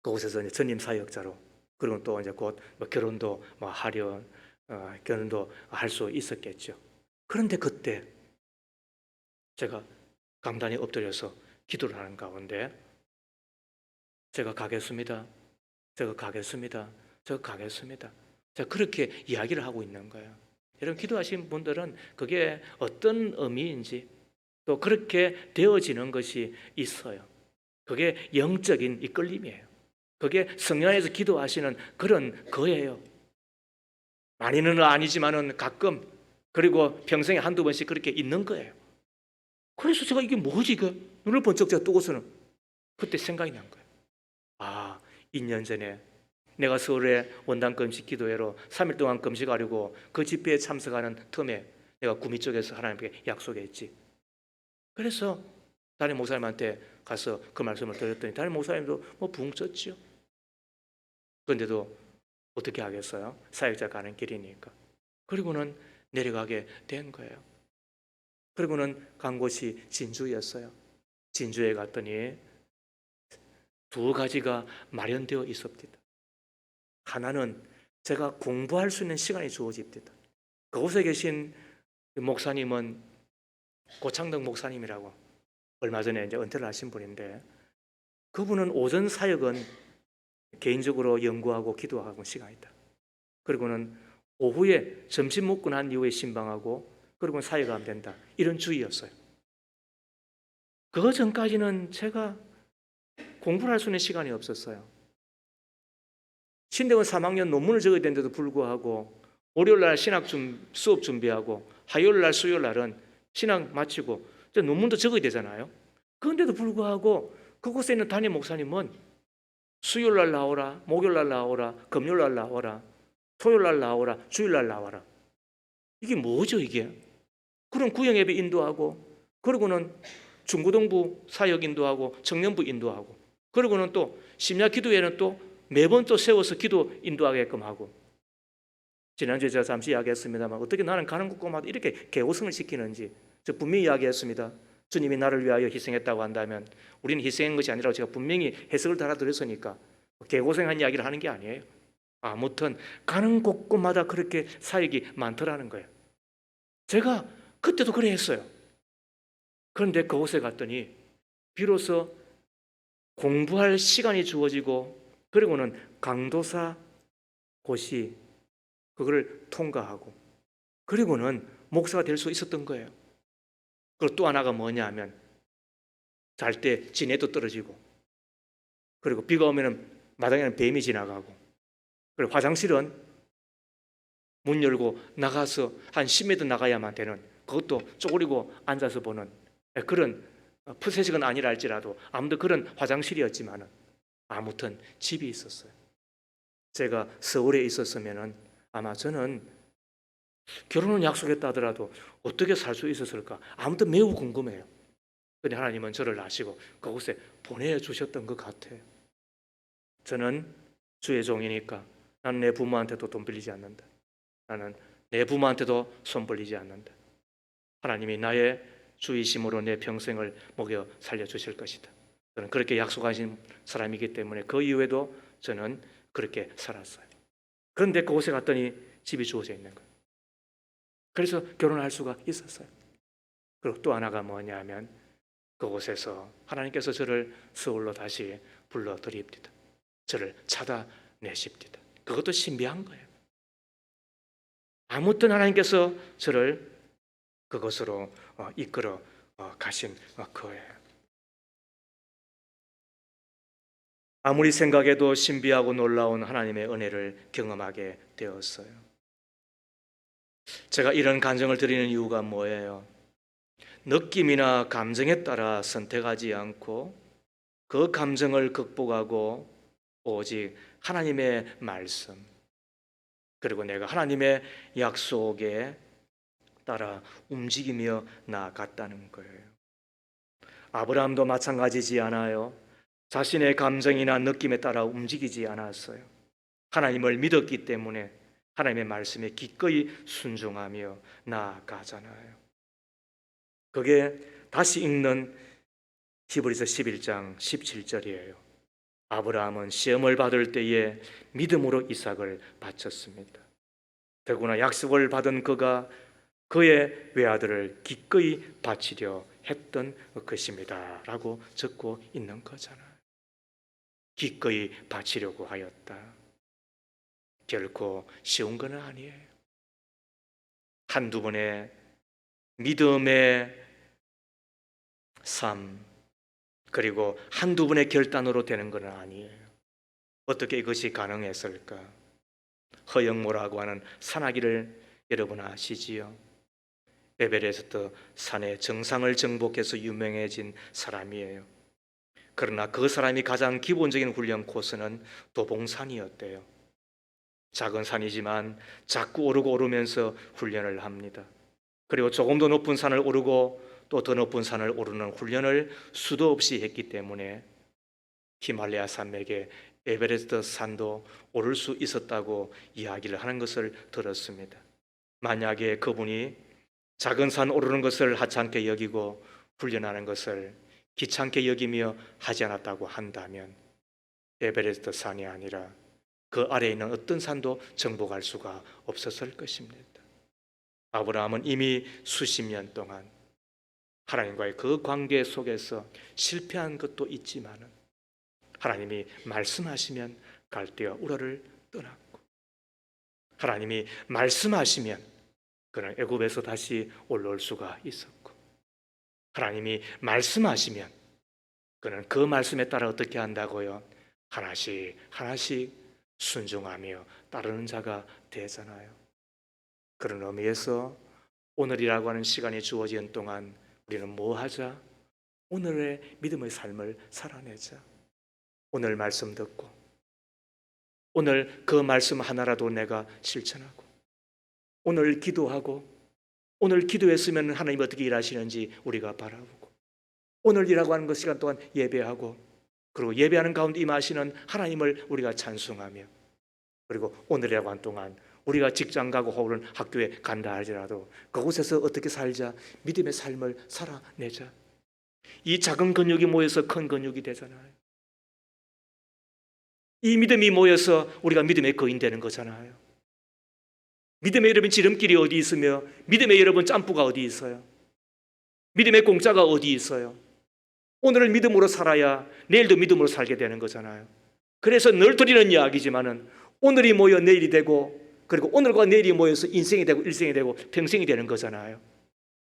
그곳에서 이제 전임 사역자로, 그리고 또 이제 곧 결혼도 하려 결혼도 할 수 있었겠죠. 그런데 그때 제가 강단에 엎드려서 기도를 하는 가운데 제가 가겠습니다. 제가 가겠습니다. 제가 가겠습니다. 제가 그렇게 이야기를 하고 있는 거예요. 여러분 기도하신 분들은 그게 어떤 의미인지 또 그렇게 되어지는 것이 있어요. 그게 영적인 이끌림이에요. 그게 성령 안에서 기도하시는 그런 거예요. 많이는 아니지만은 가끔, 그리고 평생에 한두 번씩 그렇게 있는 거예요. 그래서 제가 이게 뭐지? 눈을 번쩍 제가 뜨고서는 그때 생각이 난 거예요. 2년 전에 내가 서울에 원단 금식 기도회로 3일 동안 금식하려고 그 집회에 참석하는 틈에 내가 구미 쪽에서 하나님께 약속했지. 그래서 담임 목사님한테 가서 그 말씀을 드렸더니 담임 목사님도 붕 쳤죠. 그런데도 어떻게 하겠어요? 사역자 가는 길이니까. 그리고는 내려가게 된 거예요. 그리고는 간 곳이 진주였어요. 진주에 갔더니 두 가지가 마련되어 있었습니다. 하나는 제가 공부할 수 있는 시간이 주어집니다. 그곳에 계신 목사님은 고창덕 목사님이라고 얼마 전에 이제 은퇴를 하신 분인데, 그분은 오전 사역은 개인적으로 연구하고 기도하고 시간이다. 그리고는 오후에 점심 먹고 난 이후에 신방하고 그리고 사역하면 된다. 이런 주의였어요. 그 전까지는 제가 공부를 할 수 있는 시간이 없었어요. 신대원 3학년 논문을 적어야 되는데도 불구하고 월요일날 수업 준비하고 화요일날 수요일날은 신학 마치고 논문도 적어야 되잖아요. 그런데도 불구하고 그곳에 있는 담임 목사님은 수요일날 나오라, 목요일날 나오라, 금요일날 나오라, 토요일날 나오라, 주일날 나와라. 이게 뭐죠 이게? 그럼 구영예배 인도하고, 그리고는 중고등부 사역 인도하고 청년부 인도하고, 그리고는 또 심야 기도회는 또 매번 또 세워서 기도 인도하게끔 하고. 지난주에 제가 잠시 이야기했습니다만 어떻게 나는 가는 곳마다 이렇게 개고생을 시키는지 저 분명히 이야기했습니다. 주님이 나를 위하여 희생했다고 한다면 우리는 희생한 것이 아니라고 제가 분명히 해석을 달아드렸으니까 개고생한 이야기를 하는 게 아니에요. 아무튼 가는 곳곳마다 그렇게 사역이 많더라는 거예요. 제가 그때도 그래 했어요. 그런데 그곳에 갔더니 비로소 공부할 시간이 주어지고, 그리고는 강도사 고시 그걸 통과하고, 그리고는 목사가 될 수 있었던 거예요. 그리고 또 하나가 뭐냐 하면 잘 때 지네도 떨어지고, 그리고 비가 오면 마당에는 뱀이 지나가고, 그리고 화장실은 문 열고 나가서 한 10m 나가야만 되는, 그것도 쪼그리고 앉아서 보는 그런 푸세식은 아니라 할지라도 아무튼 그런 화장실이었지만은 아무튼 집이 있었어요. 제가 서울에 있었으면은 아마 저는 결혼은 약속했다 하더라도 어떻게 살 수 있었을까? 아무튼 매우 궁금해요. 근데 하나님은 저를 아시고 그곳에 보내주셨던 것 같아요. 저는 주의 종이니까 나는 내 부모한테도 돈 빌리지 않는다. 나는 내 부모한테도 손 벌리지 않는다. 하나님이 나의 주이심으로 내 평생을 먹여 살려주실 것이다. 저는 그렇게 약속하신 사람이기 때문에 그 이후에도 저는 그렇게 살았어요. 그런데 그곳에 갔더니 집이 주어져 있는 거예요. 그래서 결혼할 수가 있었어요. 그리고 또 하나가 뭐냐 하면 그곳에서 하나님께서 저를 서울로 다시 불러드립니다. 저를 찾아내십니다. 그것도 신비한 거예요. 아무튼 하나님께서 저를 그것으로 이끌어 가신 거예요. 아무리 생각해도 신비하고 놀라운 하나님의 은혜를 경험하게 되었어요. 제가 이런 간증을 드리는 이유가 뭐예요? 느낌이나 감정에 따라 선택하지 않고 그 감정을 극복하고 오직 하나님의 말씀, 그리고 내가 하나님의 약속에 따라 움직이며 나아갔다는 거예요. 아브라함도 마찬가지지 않아요? 자신의 감정이나 느낌에 따라 움직이지 않았어요. 하나님을 믿었기 때문에 하나님의 말씀에 기꺼이 순종하며 나아가잖아요. 그게 다시 읽는 히브리서 11장 17절이에요. 아브라함은 시험을 받을 때에 믿음으로 이삭을 바쳤습니다. 더구나 약속을 받은 그가 그의 외아들을 기꺼이 바치려 했던 것입니다 라고 적고 있는 거잖아요. 기꺼이 바치려고 하였다. 결코 쉬운 건 아니에요. 한두 번의 믿음의 삶, 그리고 한두 번의 결단으로 되는 건 아니에요. 어떻게 이것이 가능했을까? 허영모라고 하는 산악인을 여러분 아시지요? 에베레스트 산의 정상을 정복해서 유명해진 사람이에요. 그러나 그 사람이 가장 기본적인 훈련 코스는 도봉산이었대요. 작은 산이지만 자꾸 오르고 오르면서 훈련을 합니다. 그리고 조금 더 높은 산을 오르고 또 더 높은 산을 오르는 훈련을 수도 없이 했기 때문에 히말라야 산맥에 에베레스트 산도 오를 수 있었다고 이야기를 하는 것을 들었습니다. 만약에 그분이 작은 산 오르는 것을 하찮게 여기고 훈련하는 것을 귀찮게 여기며 하지 않았다고 한다면 에베레스트 산이 아니라 그 아래에 있는 어떤 산도 정복할 수가 없었을 것입니다. 아브라함은 이미 수십 년 동안 하나님과의 그 관계 속에서 실패한 것도 있지만은 하나님이 말씀하시면 갈대와 우라를 떠났고, 하나님이 말씀하시면 그는 애굽에서 다시 올라올 수가 있었고, 하나님이 말씀하시면 그는 그 말씀에 따라 어떻게 한다고요? 하나씩 하나씩 순종하며 따르는 자가 되잖아요. 그런 의미에서 오늘이라고 하는 시간이 주어진 동안 우리는 뭐 하자? 오늘의 믿음의 삶을 살아내자. 오늘 말씀 듣고 오늘 그 말씀 하나라도 내가 실천하고 오늘 기도하고 오늘 기도했으면 하나님 어떻게 일하시는지 우리가 바라보고 오늘이라고 하는 것 시간 동안 예배하고 그리고 예배하는 가운데 임하시는 하나님을 우리가 찬송하며 그리고 오늘이라고 하는 동안 우리가 직장 가고 혹은 학교에 간다 할지라도 그곳에서 어떻게 살자? 믿음의 삶을 살아내자. 이 작은 근육이 모여서 큰 근육이 되잖아요. 이 믿음이 모여서 우리가 믿음의 거인 되는 거잖아요. 믿음의 여러분 지름길이 어디 있으며 믿음의 여러분 짬뿌가 어디 있어요? 믿음의 공짜가 어디 있어요? 오늘을 믿음으로 살아야 내일도 믿음으로 살게 되는 거잖아요. 그래서 늘 드리는 이야기지만은 오늘이 모여 내일이 되고, 그리고 오늘과 내일이 모여서 인생이 되고 일생이 되고 평생이 되는 거잖아요.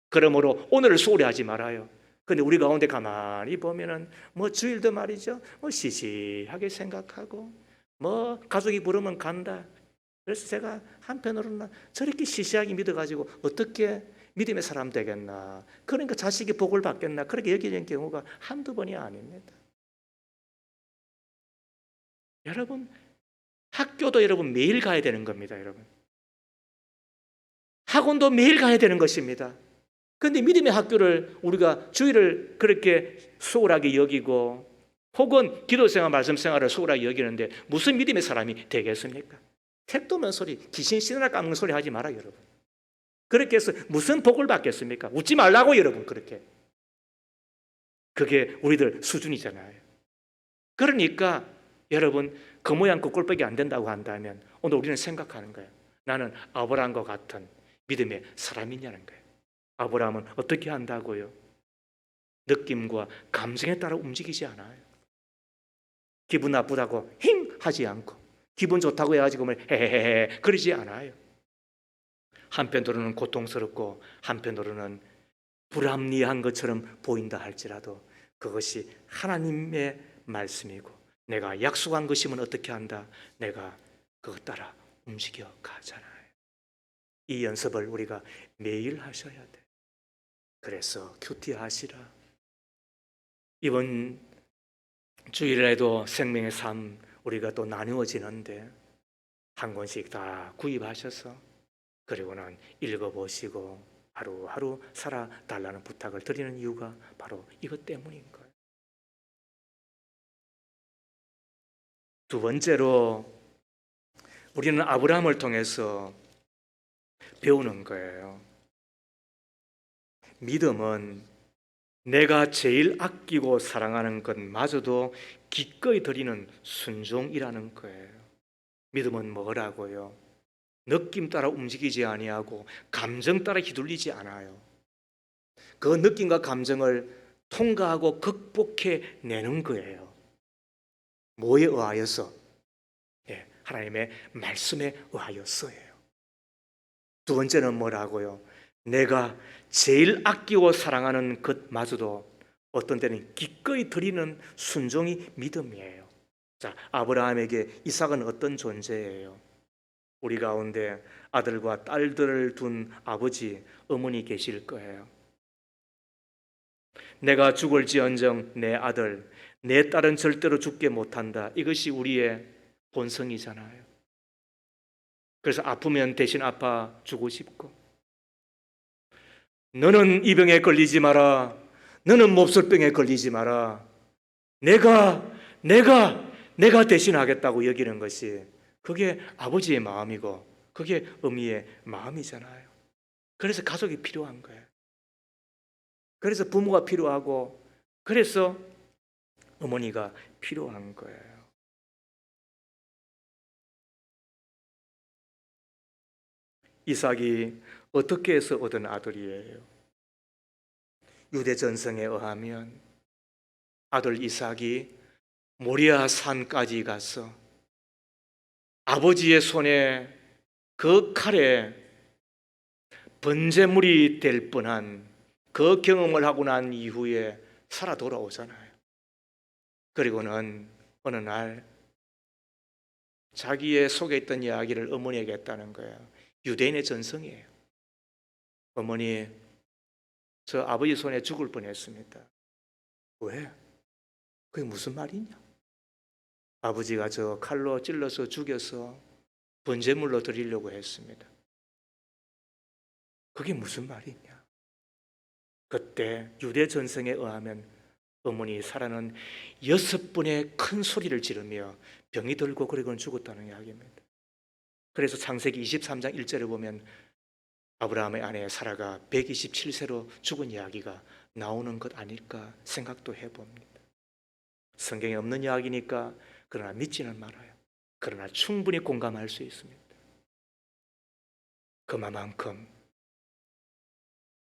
그러므로 오늘을 소홀히 하지 말아요. 근데 우리 가운데 가만히 보면은 뭐 주일도 말이죠, 뭐 시시하게 생각하고 뭐 가족이 부르면 간다. 그래서 제가 한편으로는 저렇게 시시하게 믿어가지고 어떻게 믿음의 사람 되겠나, 그러니까 자식이 복을 받겠나, 그렇게 여기는 경우가 한두 번이 아닙니다. 여러분, 학교도 여러분 매일 가야 되는 겁니다. 여러분, 학원도 매일 가야 되는 것입니다. 그런데 믿음의 학교를 우리가 주일을 그렇게 소홀하게 여기고 혹은 기도생활, 말씀생활을 소홀하게 여기는데 무슨 믿음의 사람이 되겠습니까? 택도 없는 소리, 귀신 신으라 까먹는 소리 하지 마라 여러분. 그렇게 해서 무슨 복을 받겠습니까? 웃지 말라고 여러분. 그렇게, 그게 우리들 수준이잖아요. 그러니까 여러분, 그 모양 그 꼴밖에 안 된다고 한다면 오늘 우리는 생각하는 거예요. 나는 아브라함과 같은 믿음의 사람이냐는 거예요. 아브라함은 어떻게 한다고요? 느낌과 감정에 따라 움직이지 않아요. 기분 나쁘다고 힝 하지 않고, 기분 좋다고 해가지고 헤헤헤 그러지 않아요. 한편으로는 고통스럽고 한편으로는 불합리한 것처럼 보인다 할지라도 그것이 하나님의 말씀이고 내가 약속한 것이면 어떻게 한다? 내가 그것 따라 움직여 가잖아요. 이 연습을 우리가 매일 하셔야 돼. 그래서 큐티하시라. 이번 주일에도 생명의 삶 우리가 또 나누어지는데 한 권씩 다 구입하셔서 그리고는 읽어보시고 하루하루 살아달라는 부탁을 드리는 이유가 바로 이것 때문인 거예요. 두 번째로 우리는 아브라함을 통해서 배우는 거예요. 믿음은 내가 제일 아끼고 사랑하는 것마저도 기꺼이 드리는 순종이라는 거예요. 믿음은 뭐라고요? 느낌 따라 움직이지 아니하고 감정 따라 휘둘리지 않아요. 그 느낌과 감정을 통과하고 극복해 내는 거예요. 뭐에 의하여서? 하나님의 말씀에 의하여서예요. 두 번째는 뭐라고요? 내가 제일 아끼고 사랑하는 것마저도 어떤 때는 기꺼이 드리는 순종이 믿음이에요. 자, 아브라함에게 이삭은 어떤 존재예요? 우리 가운데 아들과 딸들을 둔 아버지, 어머니 계실 거예요. 내가 죽을지언정 내 아들, 내 딸은 절대로 죽게 못한다. 이것이 우리의 본성이잖아요. 그래서 아프면 대신 아파 주고 싶고, 너는 이 병에 걸리지 마라, 너는 몹쓸병에 걸리지 마라, 내가 대신하겠다고 여기는 것이 그게 아버지의 마음이고 그게 어미의 마음이잖아요. 그래서 가족이 필요한 거예요. 그래서 부모가 필요하고 그래서 어머니가 필요한 거예요. 이삭이 어떻게 해서 얻은 아들이에요? 유대 전성에 의하면 아들 이삭이 모리아 산까지 가서 아버지의 손에 그 칼에 번제물이 될 뻔한 그 경험을 하고 난 이후에 살아 돌아오잖아요. 그리고는 어느 날 자기의 속에 있던 이야기를 어머니에게 했다는 거예요. 유대인의 전성이에요. 어머니, 저 아버지 손에 죽을 뻔했습니다. 왜? 그게 무슨 말이냐? 아버지가 저 칼로 찔러서 죽여서 번제물로 드리려고 했습니다. 그게 무슨 말이냐? 그때 유대 전성에 의하면 어머니 사라는 6번의 큰 소리를 지르며 병이 들고 그리고는 죽었다는 이야기입니다. 그래서 창세기 23장 1절에 보면 아브라함의 아내 사라가 127세로 죽은 이야기가 나오는 것 아닐까 생각도 해봅니다. 성경에 없는 이야기니까 그러나 믿지는 말아요. 그러나 충분히 공감할 수 있습니다. 그만큼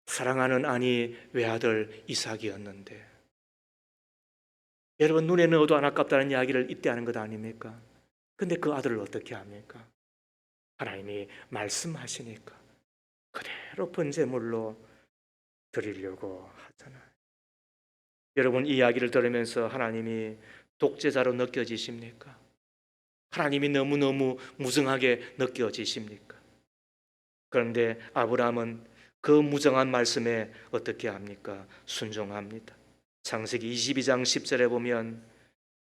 사랑하는 아니 외아들 이삭이었는데, 여러분 눈에 넣어도 안 아깝다는 이야기를 이때 하는 것 아닙니까? 근데 그 아들을 어떻게 합니까? 하나님이 말씀하시니까 그대로 번제물로 드리려고 하잖아요. 여러분 이 이야기를 들으면서 하나님이 독재자로 느껴지십니까? 하나님이 너무너무 무정하게 느껴지십니까? 그런데 아브라함은 그 무정한 말씀에 어떻게 합니까? 순종합니다. 창세기 22장 10절에 보면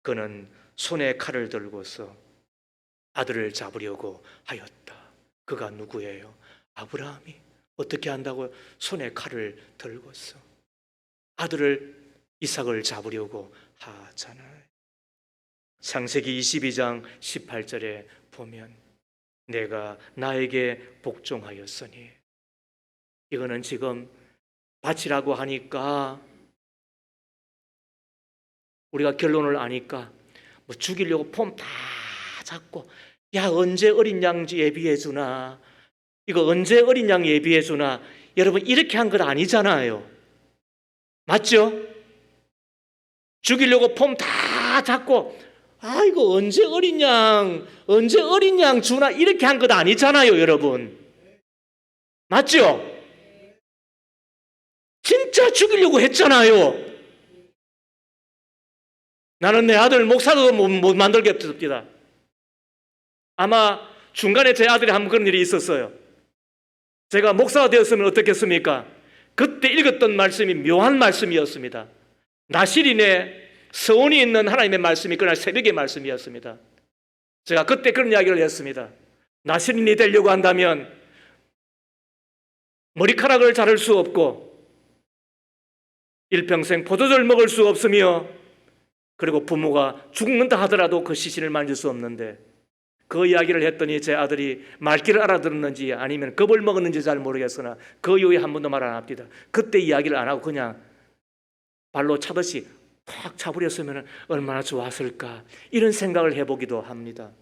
그는 손에 칼을 들고서 아들을 잡으려고 하였다. 그가 누구예요? 아브라함이. 어떻게 한다고요? 손에 칼을 들고서 아들을 이삭을 잡으려고 하잖아요. 창세기 22장 18절에 보면 내가 나에게 복종하였으니, 이거는 지금 바치라고 하니까 우리가 결론을 아니까 뭐 죽이려고 폼 다 잡고, 야 언제 어린 양 예비해 주나, 이거 언제 어린 양 예비해 주나, 여러분 이렇게 한 건 아니잖아요. 맞죠? 죽이려고 폼 다 잡고, 아 이거 언제 어린 양 주나, 이렇게 한 것 아니잖아요, 여러분. 맞죠? 진짜 죽이려고 했잖아요. 나는 내 아들 목사도 못 만들겠습니다. 아마 중간에 제 아들이 한번 그런 일이 있었어요. 제가 목사가 되었으면 어떻겠습니까? 그때 읽었던 말씀이 묘한 말씀이었습니다. 나실인의 서원이 있는 하나님의 말씀이 그날 새벽의 말씀이었습니다. 제가 그때 그런 이야기를 했습니다. 나실인이 되려고 한다면 머리카락을 자를 수 없고 일평생 포도주를 먹을 수 없으며, 그리고 부모가 죽는다 하더라도 그 시신을 만질 수 없는데, 그 이야기를 했더니 제 아들이 말귀를 알아들었는지 아니면 겁을 먹었는지 잘 모르겠으나 그 이후에 한 번도 말 안 합니다. 그때 이야기를 안 하고 그냥 발로 차듯이 팍 차버렸으면 얼마나 좋았을까, 이런 생각을 해보기도 합니다.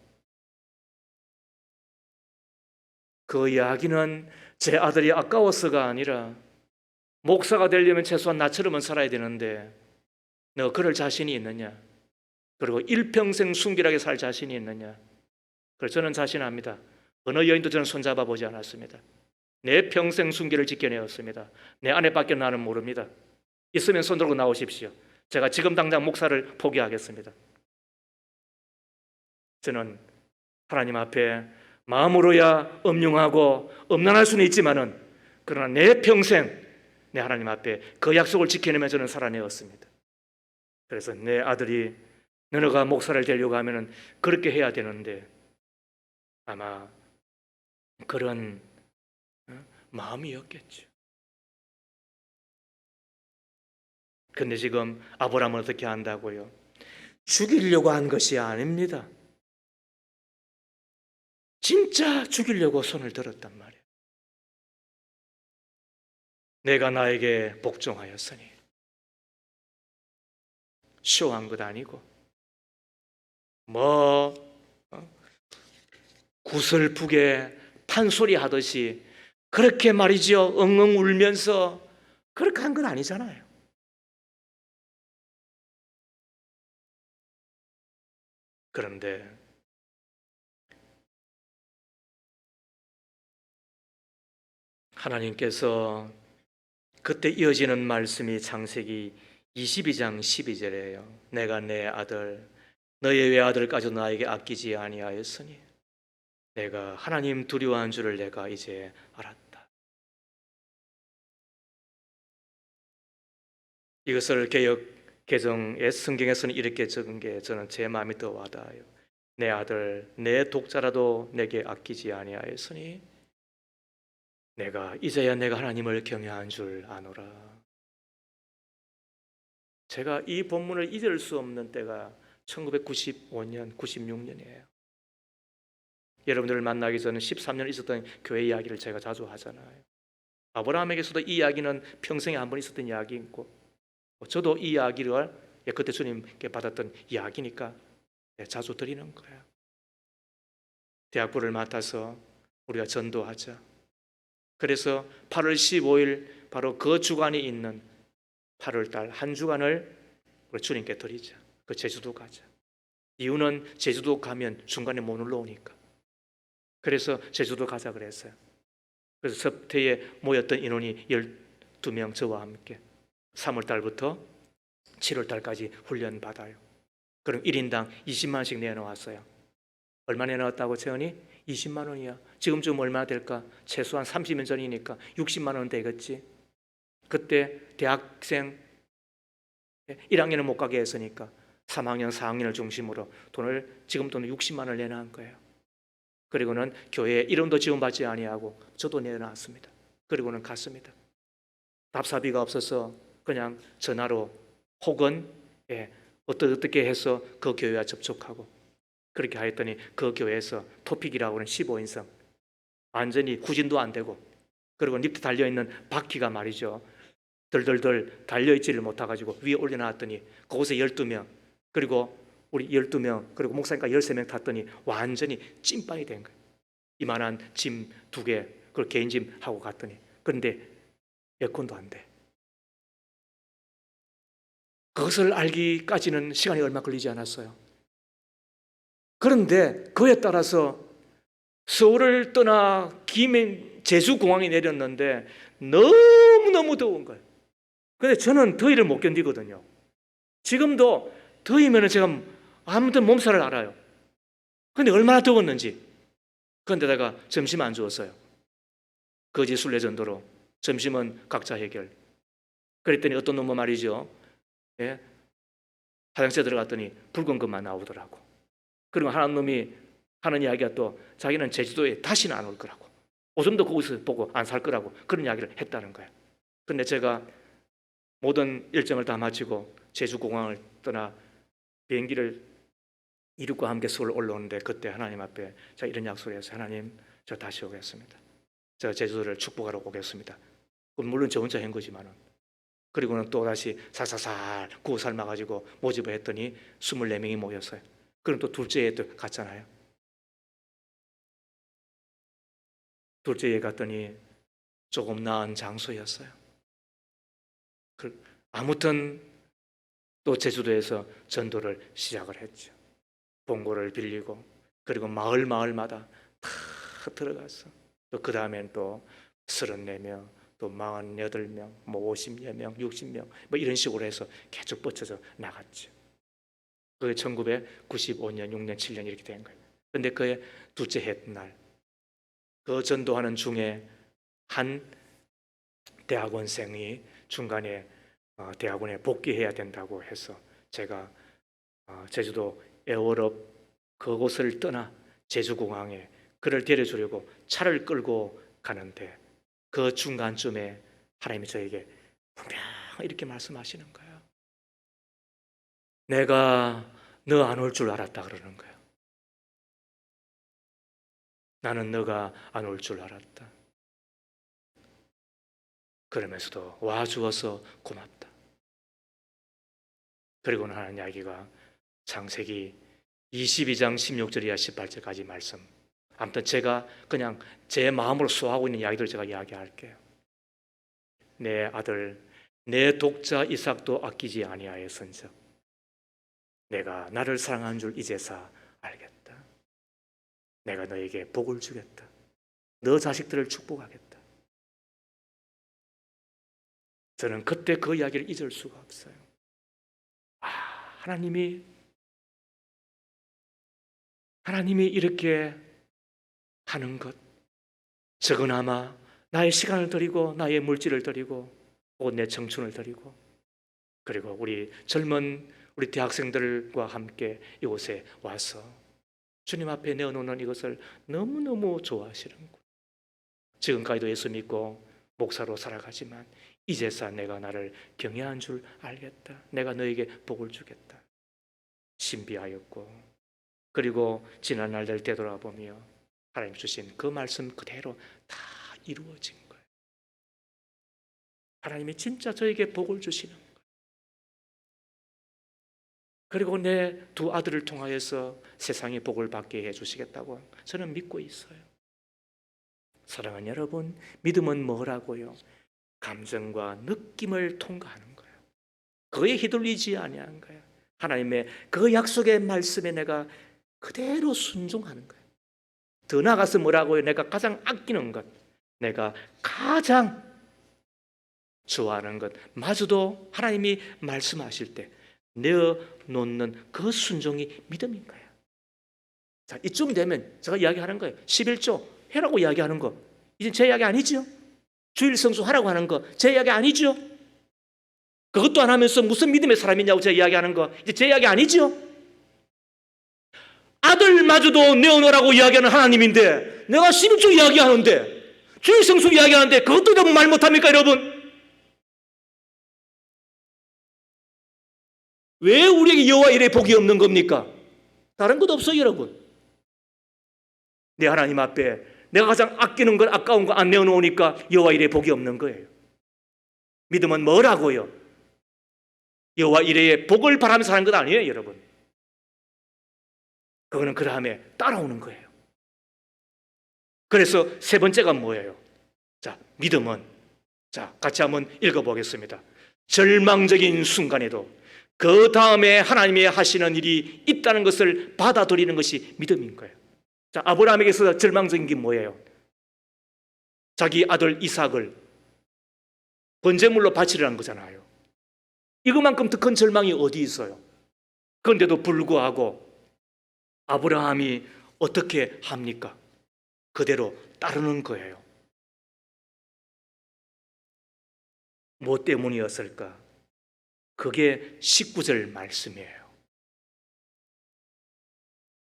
그 이야기는 제 아들이 아까워서가 아니라, 목사가 되려면 최소한 나처럼은 살아야 되는데 너 그럴 자신이 있느냐, 그리고 일평생 순결하게 살 자신이 있느냐. 그래서 저는 자신합니다. 어느 여인도 저는 손잡아 보지 않았습니다. 내 평생 순결을 지켜내었습니다. 내 아내밖에 나는 모릅니다. 있으면 손 들고 나오십시오. 제가 지금 당장 목사를 포기하겠습니다. 저는 하나님 앞에 마음으로야 엄중하고 엄란할 수는 있지만은, 그러나 내 평생 내 하나님 앞에 그 약속을 지켜내며 저는 살아내었습니다. 그래서 내 아들이 너네가 목사를 되려고 하면은 그렇게 해야 되는데, 아마 그런 마음이었겠죠. 근데 지금 아브라함은 어떻게 한다고요? 죽이려고 한 것이 아닙니다. 진짜 죽이려고 손을 들었단 말이에요. 내가 나에게 복종하였으니. 쇼한 것 아니고 구슬프게 판소리 하듯이 그렇게 말이죠, 엉엉 울면서 그렇게 한 건 아니잖아요. 그런데 하나님께서 그때 이어지는 말씀이 창세기 22장 12절이에요. 내가 내 아들 너의 외아들까지 나에게 아끼지 아니하였으니 내가 하나님 두려워한 줄을 내가 이제 알았다. 이것을 개역 개정의 성경에서는 이렇게 적은 게 저는 제 마음이 더 와닿아요. 내 아들 내 독자라도 내게 아끼지 아니하였으니 내가 이제야 내가 하나님을 경외한 줄 아노라. 제가 이 본문을 잊을 수 없는 때가 1995년, 96년이에요. 여러분들을 만나기 전에 13년 있었던 교회 이야기를 제가 자주 하잖아요. 아브라함에게서도 이 이야기는 평생에 한 번 있었던 이야기이고, 저도 이 이야기를 그때 주님께 받았던 이야기니까 자주 드리는 거예요. 대학부를 맡아서 우리가 전도하자. 그래서 8월 15일 바로 그 주간이 있는 8월 달 한 주간을 우리 주님께 드리자. 그 제주도 가자. 이유는 제주도 가면 중간에 못 올라오니까. 그래서 제주도 가자 그랬어요. 그래서 섭태에 모였던 인원이 12명 저와 함께 3월 달부터 7월 달까지 훈련 받아요. 그럼 1인당 20만 원씩 내놓았어요. 얼마 내놓았다고 채원이? 20만 원이야. 지금쯤 얼마 될까? 최소한 30년 전이니까 60만 원 되겠지. 그때 대학생 1학년은 못 가게 했으니까 3학년, 4학년을 중심으로 돈을 지금 돈은 60만 원을 내놓은 거예요. 그리고는 교회에 이름도 지원받지 아니하고 저도 내놨습니다. 그리고는 갔습니다. 답사비가 없어서 그냥 전화로 혹은 어떻게 해서 그 교회와 접촉하고 그렇게 하였더니 그 교회에서 토픽이라고 하는 15인승 완전히 후진도 안 되고 그리고 밑에 달려있는 바퀴가 말이죠. 덜덜덜 달려있지를 못해가지고 위에 올려놨더니 그곳에 12명 그리고 우리 12명 그리고 목사님과 13명 탔더니 완전히 찐빵이 된 거예요. 이만한 짐 2개 그걸 개인 짐 하고 갔더니 그런데 에어컨도 안 돼. 그것을 알기까지는 시간이 얼마 걸리지 않았어요. 그런데 그에 따라서 서울을 떠나 제주공항에 내렸는데 너무너무 더운 거예요. 근데 저는 더위를 못 견디거든요. 지금도 더위면 제가 아무튼 몸살을 알아요. 근데 얼마나 더웠는지. 그런데다가 점심 안 주었어요. 거지 순례 전도로 점심은 각자 해결. 그랬더니 어떤 놈은 말이죠. 예? 화장실에 들어갔더니 붉은 것만 나오더라고. 그리고 한 놈이 하는 이야기가 또 자기는 제주도에 다시는 안 올 거라고. 오줌도 거기서 보고 안 살 거라고 그런 이야기를 했다는 거예요. 근데 제가 모든 일정을 다 마치고 제주공항을 떠나 비행기를 이륙과 함께 서울 올라오는데 그때 하나님 앞에 제가 이런 약속을 했어요. 하나님, 저 다시 오겠습니다. 제가 제주도를 축복하러 오겠습니다. 물론 저 혼자 한 거지만은. 그리고는 또 다시 살살살 구워 삶아가지고 모집을 했더니 24명이 모였어요. 그럼 또 둘째에 또 갔잖아요. 둘째에 갔더니 조금 나은 장소였어요. 아무튼 또 제주도에서 전도를 시작을 했죠. 봉고를 빌리고 그리고 마을마다 다 들어갔어. 또 그 다음엔 또 34명, 또 48명, 뭐 50여 명, 60명 뭐 이런 식으로 해서 계속 뻗쳐서 나갔죠. 그게 1995년, 6년, 7년 이렇게 된 거예요. 근데 그의 둘째 해 날 그 전도하는 중에 한 대학원생이 중간에 대학원에 복귀해야 된다고 해서 제가 제주도 에어럽 그곳을 떠나 제주공항에 그를 데려주려고 차를 끌고 가는데 그 중간쯤에 하나님이 저에게 분명 이렇게 말씀하시는 거예요. 내가 너 안 올 줄 알았다 그러는 거예요. 나는 너가 안 올 줄 알았다. 그러면서도 와주어서 고맙다. 그리고는 하는 이야기가 창세기 22장 16절이야 18절까지 말씀. 아무튼 제가 그냥 제 마음으로 소화하고 있는 이야기들을 제가 이야기할게요. 내 아들, 내 독자 이삭도 아끼지 아니하였은즉 내가 나를 사랑한 줄 이제서 알겠다. 내가 너에게 복을 주겠다. 너 자식들을 축복하겠다. 저는 그때 그 이야기를 잊을 수가 없어요. 하나님이 이렇게 하는 것, 적어나마 나의 시간을 드리고 나의 물질을 드리고 혹은 내 청춘을 드리고 그리고 우리 젊은 우리 대학생들과 함께 이곳에 와서 주님 앞에 내어놓는 이것을 너무너무 좋아하시는군. 지금까지도 예수 믿고 목사로 살아가지만 이제서 내가 나를 경외한 줄 알겠다. 내가 너에게 복을 주겠다. 신비하였고 그리고 지난 날들 되돌아보며 하나님 주신 그 말씀 그대로 다 이루어진 거예요. 하나님이 진짜 저에게 복을 주시는 거예요. 그리고 내 두 아들을 통하여서 세상의 복을 받게 해주시겠다고 저는 믿고 있어요. 사랑하는 여러분, 믿음은 뭐라고요? 감정과 느낌을 통과하는 거예요. 그에 휘둘리지 아니한 거예요. 하나님의 그 약속의 말씀에 내가 그대로 순종하는 거예요. 더 나아가서 뭐라고요? 내가 가장 아끼는 것, 내가 가장 좋아하는 것 마저도 하나님이 말씀하실 때 내어놓는 그 순종이 믿음인 거예요. 자, 이쯤 되면 제가 이야기하는 거예요. 11조 해라고 이야기하는 거 이제 제 이야기 아니죠? 주일 성수하라고 하는 거 제 이야기 아니죠? 그것도 안 하면서 무슨 믿음의 사람이냐고 제가 이야기하는 거 이제 제 이야기 아니죠? 아들마저도 내어놓으라고 이야기하는 하나님인데 내가 11조 이야기하는데 주일 성수 이야기하는데 그것도 너무 말 못합니까 여러분? 왜 우리에게 여호와 일에 복이 없는 겁니까? 다른 것 없어요 여러분. 내 하나님 앞에 내가 가장 아끼는 것 아까운 거 안 내어놓으니까 여호와 일에 복이 없는 거예요. 믿음은 뭐라고요? 여호와 일에 복을 바라면서 하는 것 아니에요 여러분. 그거는 그다음에 따라오는 거예요. 그래서 세 번째가 뭐예요? 자, 믿음은 자 같이 한번 읽어보겠습니다. 절망적인 순간에도 그 다음에 하나님이 하시는 일이 있다는 것을 받아들이는 것이 믿음인 거예요. 자, 아브라함에게서 절망적인 게 뭐예요? 자기 아들 이삭을 번제물로 바치려는 거잖아요. 이것만큼 더 큰 절망이 어디 있어요? 그런데도 불구하고 아브라함이 어떻게 합니까? 그대로 따르는 거예요. 뭐 때문이었을까? 그게 19절 말씀이에요.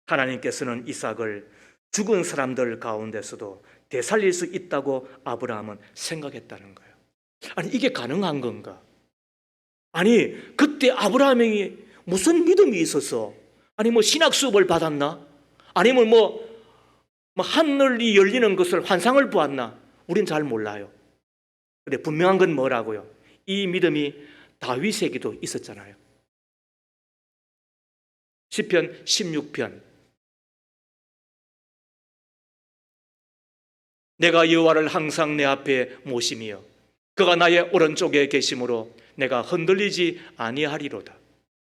하나님께서는 이삭을 죽은 사람들 가운데서도 되살릴 수 있다고 아브라함은 생각했다는 거예요. 아니 이게 가능한 건가? 아니 그때 아브라함이 무슨 믿음이 있어서 아니 뭐 신학 수업을 받았나? 아니면 뭐 하늘이 열리는 것을 환상을 보았나? 우린 잘 몰라요. 근데 분명한 건 뭐라고요? 이 믿음이 다윗에게도 있었잖아요. 시편 16편 내가 여호와를 항상 내 앞에 모심이여 그가 나의 오른쪽에 계심으로 내가 흔들리지 아니하리로다.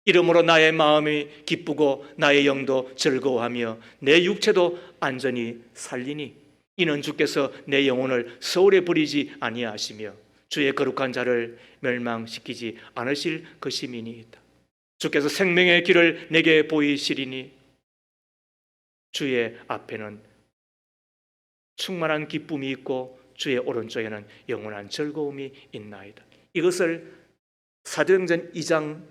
이러므로 나의 마음이 기쁘고 나의 영도 즐거워하며 내 육체도 안전히 살리니 이는 주께서 내 영혼을 서울에 버리지 아니하시며 주의 거룩한 자를 멸망시키지 않으실 것임이니이다. 주께서 생명의 길을 내게 보이시리니 주의 앞에는 충만한 기쁨이 있고 주의 오른쪽에는 영원한 즐거움이 있나이다. 이것을 사도행전 2장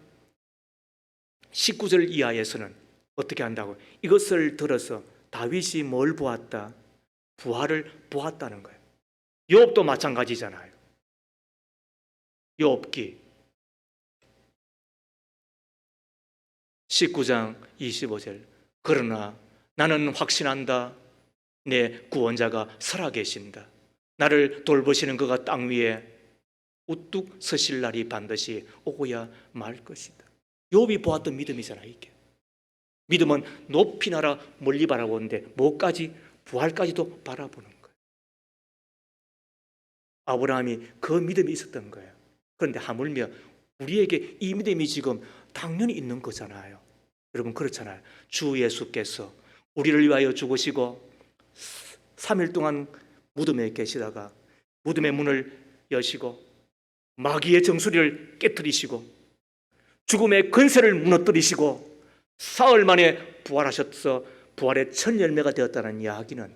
19절 이하에서는 어떻게 한다고? 이것을 들어서 다윗이 뭘 보았다? 부활을 보았다는 거예요. 욥도 마찬가지잖아요. 욥기 19장 25절 그러나 나는 확신한다. 내 구원자가 살아계신다. 나를 돌보시는 그가 땅 위에 우뚝 서실 날이 반드시 오고야 말 것이다. 욥이 보았던 믿음이잖아요. 이게 믿음은 높이 날아 멀리 바라보는데 뭐까지? 부활까지도 바라보는 거예요. 아브라함이 그 믿음이 있었던 거예요. 그런데 하물며 우리에게 이 믿음이 지금 당연히 있는 거잖아요. 여러분 그렇잖아요. 주 예수께서 우리를 위하여 죽으시고 3일 동안 무덤에 계시다가 무덤의 문을 여시고 마귀의 정수리를 깨뜨리시고 죽음의 근세를 무너뜨리시고 사흘 만에 부활하셔서 부활의 첫 열매가 되었다는 이야기는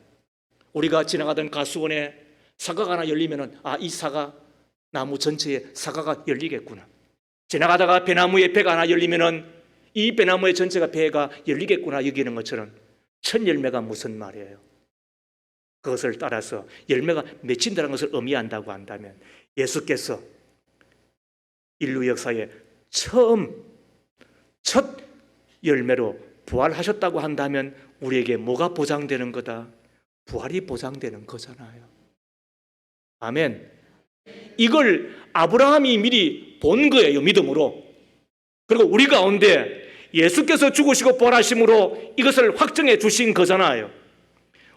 우리가 지나가던 가수원에 사과가 하나 열리면 이 사과 나무 전체에 사과가 열리겠구나. 지나가다가 배나무에 배가 하나 열리면 이 배나무의 전체가 배가 열리겠구나 여기는 것처럼 첫 열매가 무슨 말이에요? 그것을 따라서 열매가 맺힌다는 것을 의미한다고 한다면 예수께서 인류 역사에 첫 열매로 부활하셨다고 한다면 우리에게 뭐가 보장되는 거다? 부활이 보장되는 거잖아요. 아멘. 이걸 아브라함이 미리 본 거예요. 믿음으로. 그리고 우리 가운데 예수께서 죽으시고 부활하심으로 이것을 확정해 주신 거잖아요.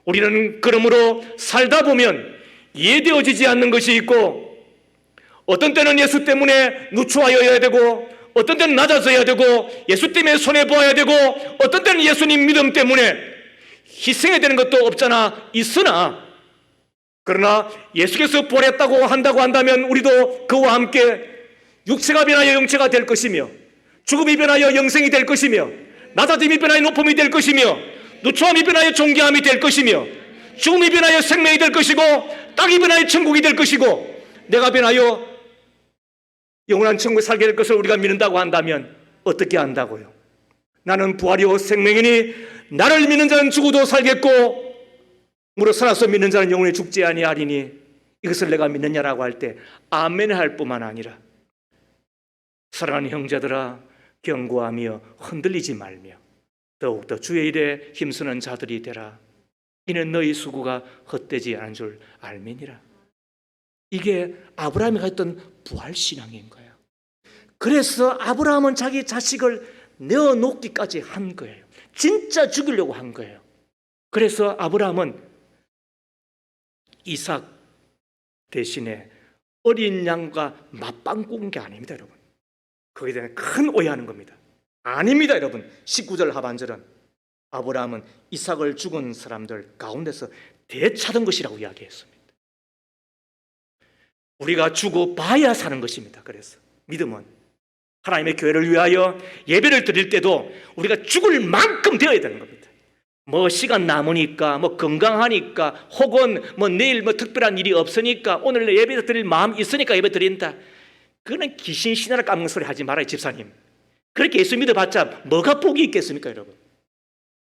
우리는 그러므로 살다 보면 이해되어지지 않는 것이 있고, 어떤 때는 예수 때문에 누추하여야 되고, 어떤 때는 낮아져야 되고, 예수 때문에 손해보아야 되고, 어떤 때는 예수님 믿음 때문에 희생해야 되는 것도 없잖아. 있으나, 그러나 예수께서 부활했다고 한다면 우리도 그와 함께 육체가 변하여 영체가 될 것이며, 죽음이 변하여 영생이 될 것이며, 낮아짐이 변하여 높음이 될 것이며, 누추함이 변하여 존귀함이 될 것이며, 죽음이 변하여 생명이 될 것이고, 땅이 변하여 천국이 될 것이고, 내가 변하여 영원한 천국에 살게 될 것을 우리가 믿는다고 한다면 어떻게 한다고요? 나는 부활이요 생명이니 나를 믿는 자는 죽어도 살겠고 무릇 살아서 믿는 자는 영원히 죽지 아니하리니, 이것을 내가 믿느냐라고 할 때 아멘 할 뿐만 아니라, 사랑하는 형제들아, 경고하며 흔들리지 말며 더욱더 주의 일에 힘쓰는 자들이 되라. 이는 너희 수고가 헛되지 않은 줄 알미니라. 이게 아브라함이 가졌던 부활신앙인 거예요. 그래서 아브라함은 자기 자식을 내어놓기까지 한 거예요. 진짜 죽이려고 한 거예요. 그래서 아브라함은 이삭 대신에 어린 양과 맞방 구운 게 아닙니다, 여러분. 거기에 대한 큰 오해하는 겁니다. 아닙니다, 여러분. 19절 하반절은 아브라함은 이삭을 죽은 사람들 가운데서 대차던 것이라고 이야기했습니다. 우리가 죽어봐야 사는 것입니다. 그래서 믿음은 하나님의 교회를 위하여 예배를 드릴 때도 우리가 죽을 만큼 되어야 되는 겁니다. 뭐 시간 남으니까, 뭐 건강하니까, 혹은 뭐 내일 뭐 특별한 일이 없으니까, 오늘 예배 드릴 마음 있으니까 예배 드린다. 그거는 귀신 신화를 까먹는 소리 하지 말아요, 집사님. 그렇게 예수 믿어봤자 뭐가 복이 있겠습니까, 여러분?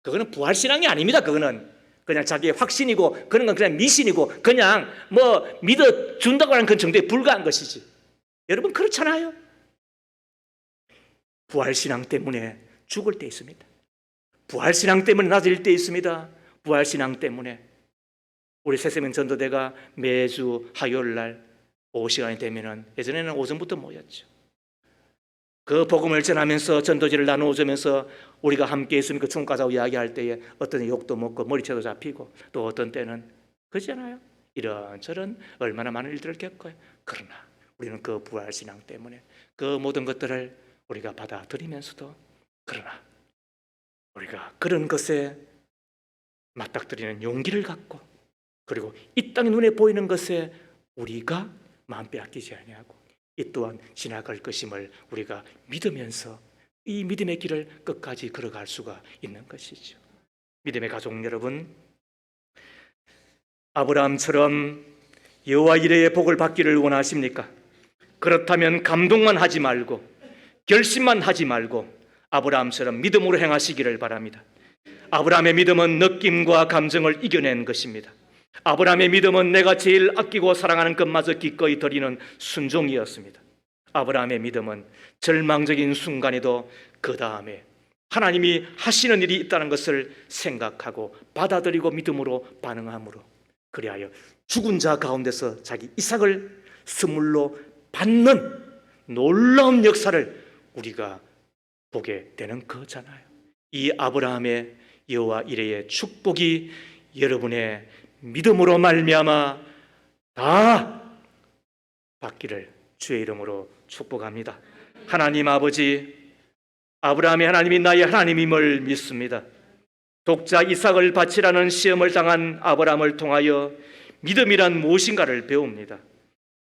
그거는 부활신앙이 아닙니다. 그거는 그냥 자기의 확신이고, 그런 건 그냥 미신이고, 그냥 뭐 믿어준다고 하는 그 정도에 불과한 것이지. 여러분 그렇잖아요. 부활신앙 때문에 죽을 때 있습니다. 부활신앙 때문에 낮을 때 있습니다. 부활신앙 때문에 우리 새세명 전도대가 매주 화요일날 오후 시간이 되면은, 예전에는 오전부터 모였죠. 그 복음을 전하면서 전도지를 나누어주면서 우리가 함께 있으면 그 천국 가자고 이야기할 때에 어떤 때는 욕도 먹고 머리채도 잡히고, 또 어떤 때는 그렇잖아요. 이런저런 얼마나 많은 일들을 겪어요. 그러나 우리는 그 부활신앙 때문에 그 모든 것들을 우리가 받아들이면서도, 그러나 우리가 그런 것에 맞닥뜨리는 용기를 갖고, 그리고 이 땅의 눈에 보이는 것에 우리가 마음 빼앗기지 아니하고 이 또한 지나갈 것임을 우리가 믿으면서 이 믿음의 길을 끝까지 걸어갈 수가 있는 것이죠. 믿음의 가족 여러분, 아브라함처럼 여호와 이레의 복을 받기를 원하십니까? 그렇다면 감동만 하지 말고 결심만 하지 말고 아브라함처럼 믿음으로 행하시기를 바랍니다. 아브라함의 믿음은 느낌과 감정을 이겨낸 것입니다. 아브라함의 믿음은 내가 제일 아끼고 사랑하는 것마저 기꺼이 드리는 순종이었습니다. 아브라함의 믿음은 절망적인 순간에도 그 다음에 하나님이 하시는 일이 있다는 것을 생각하고 받아들이고 믿음으로 반응함으로, 그리하여 죽은 자 가운데서 자기 이삭을 선물로 받는 놀라운 역사를 우리가 보게 되는 거잖아요. 이 아브라함의 여호와 이레의 축복이 여러분의 믿음으로 말미암아 다 받기를 주의 이름으로 축복합니다. 하나님 아버지, 아브라함의 하나님이 나의 하나님임을 믿습니다. 독자 이삭을 바치라는 시험을 당한 아브라함을 통하여 믿음이란 무엇인가를 배웁니다.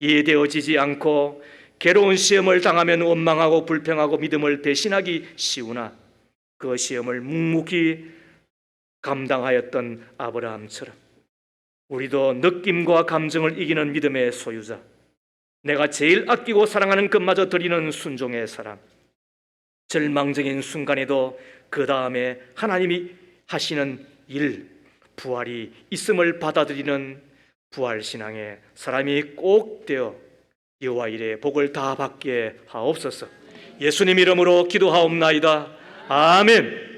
이해되어지지 않고 괴로운 시험을 당하면 원망하고 불평하고 믿음을 배신하기 쉬우나, 그 시험을 묵묵히 감당하였던 아브라함처럼 우리도 느낌과 감정을 이기는 믿음의 소유자, 내가 제일 아끼고 사랑하는 것마저 드리는 순종의 사람, 절망적인 순간에도 그 다음에 하나님이 하시는 일, 부활이 있음을 받아들이는 부활신앙의 사람이 꼭 되어 여호와 이레의 복을 다 받게 하옵소서. 예수님 이름으로 기도하옵나이다. 아멘.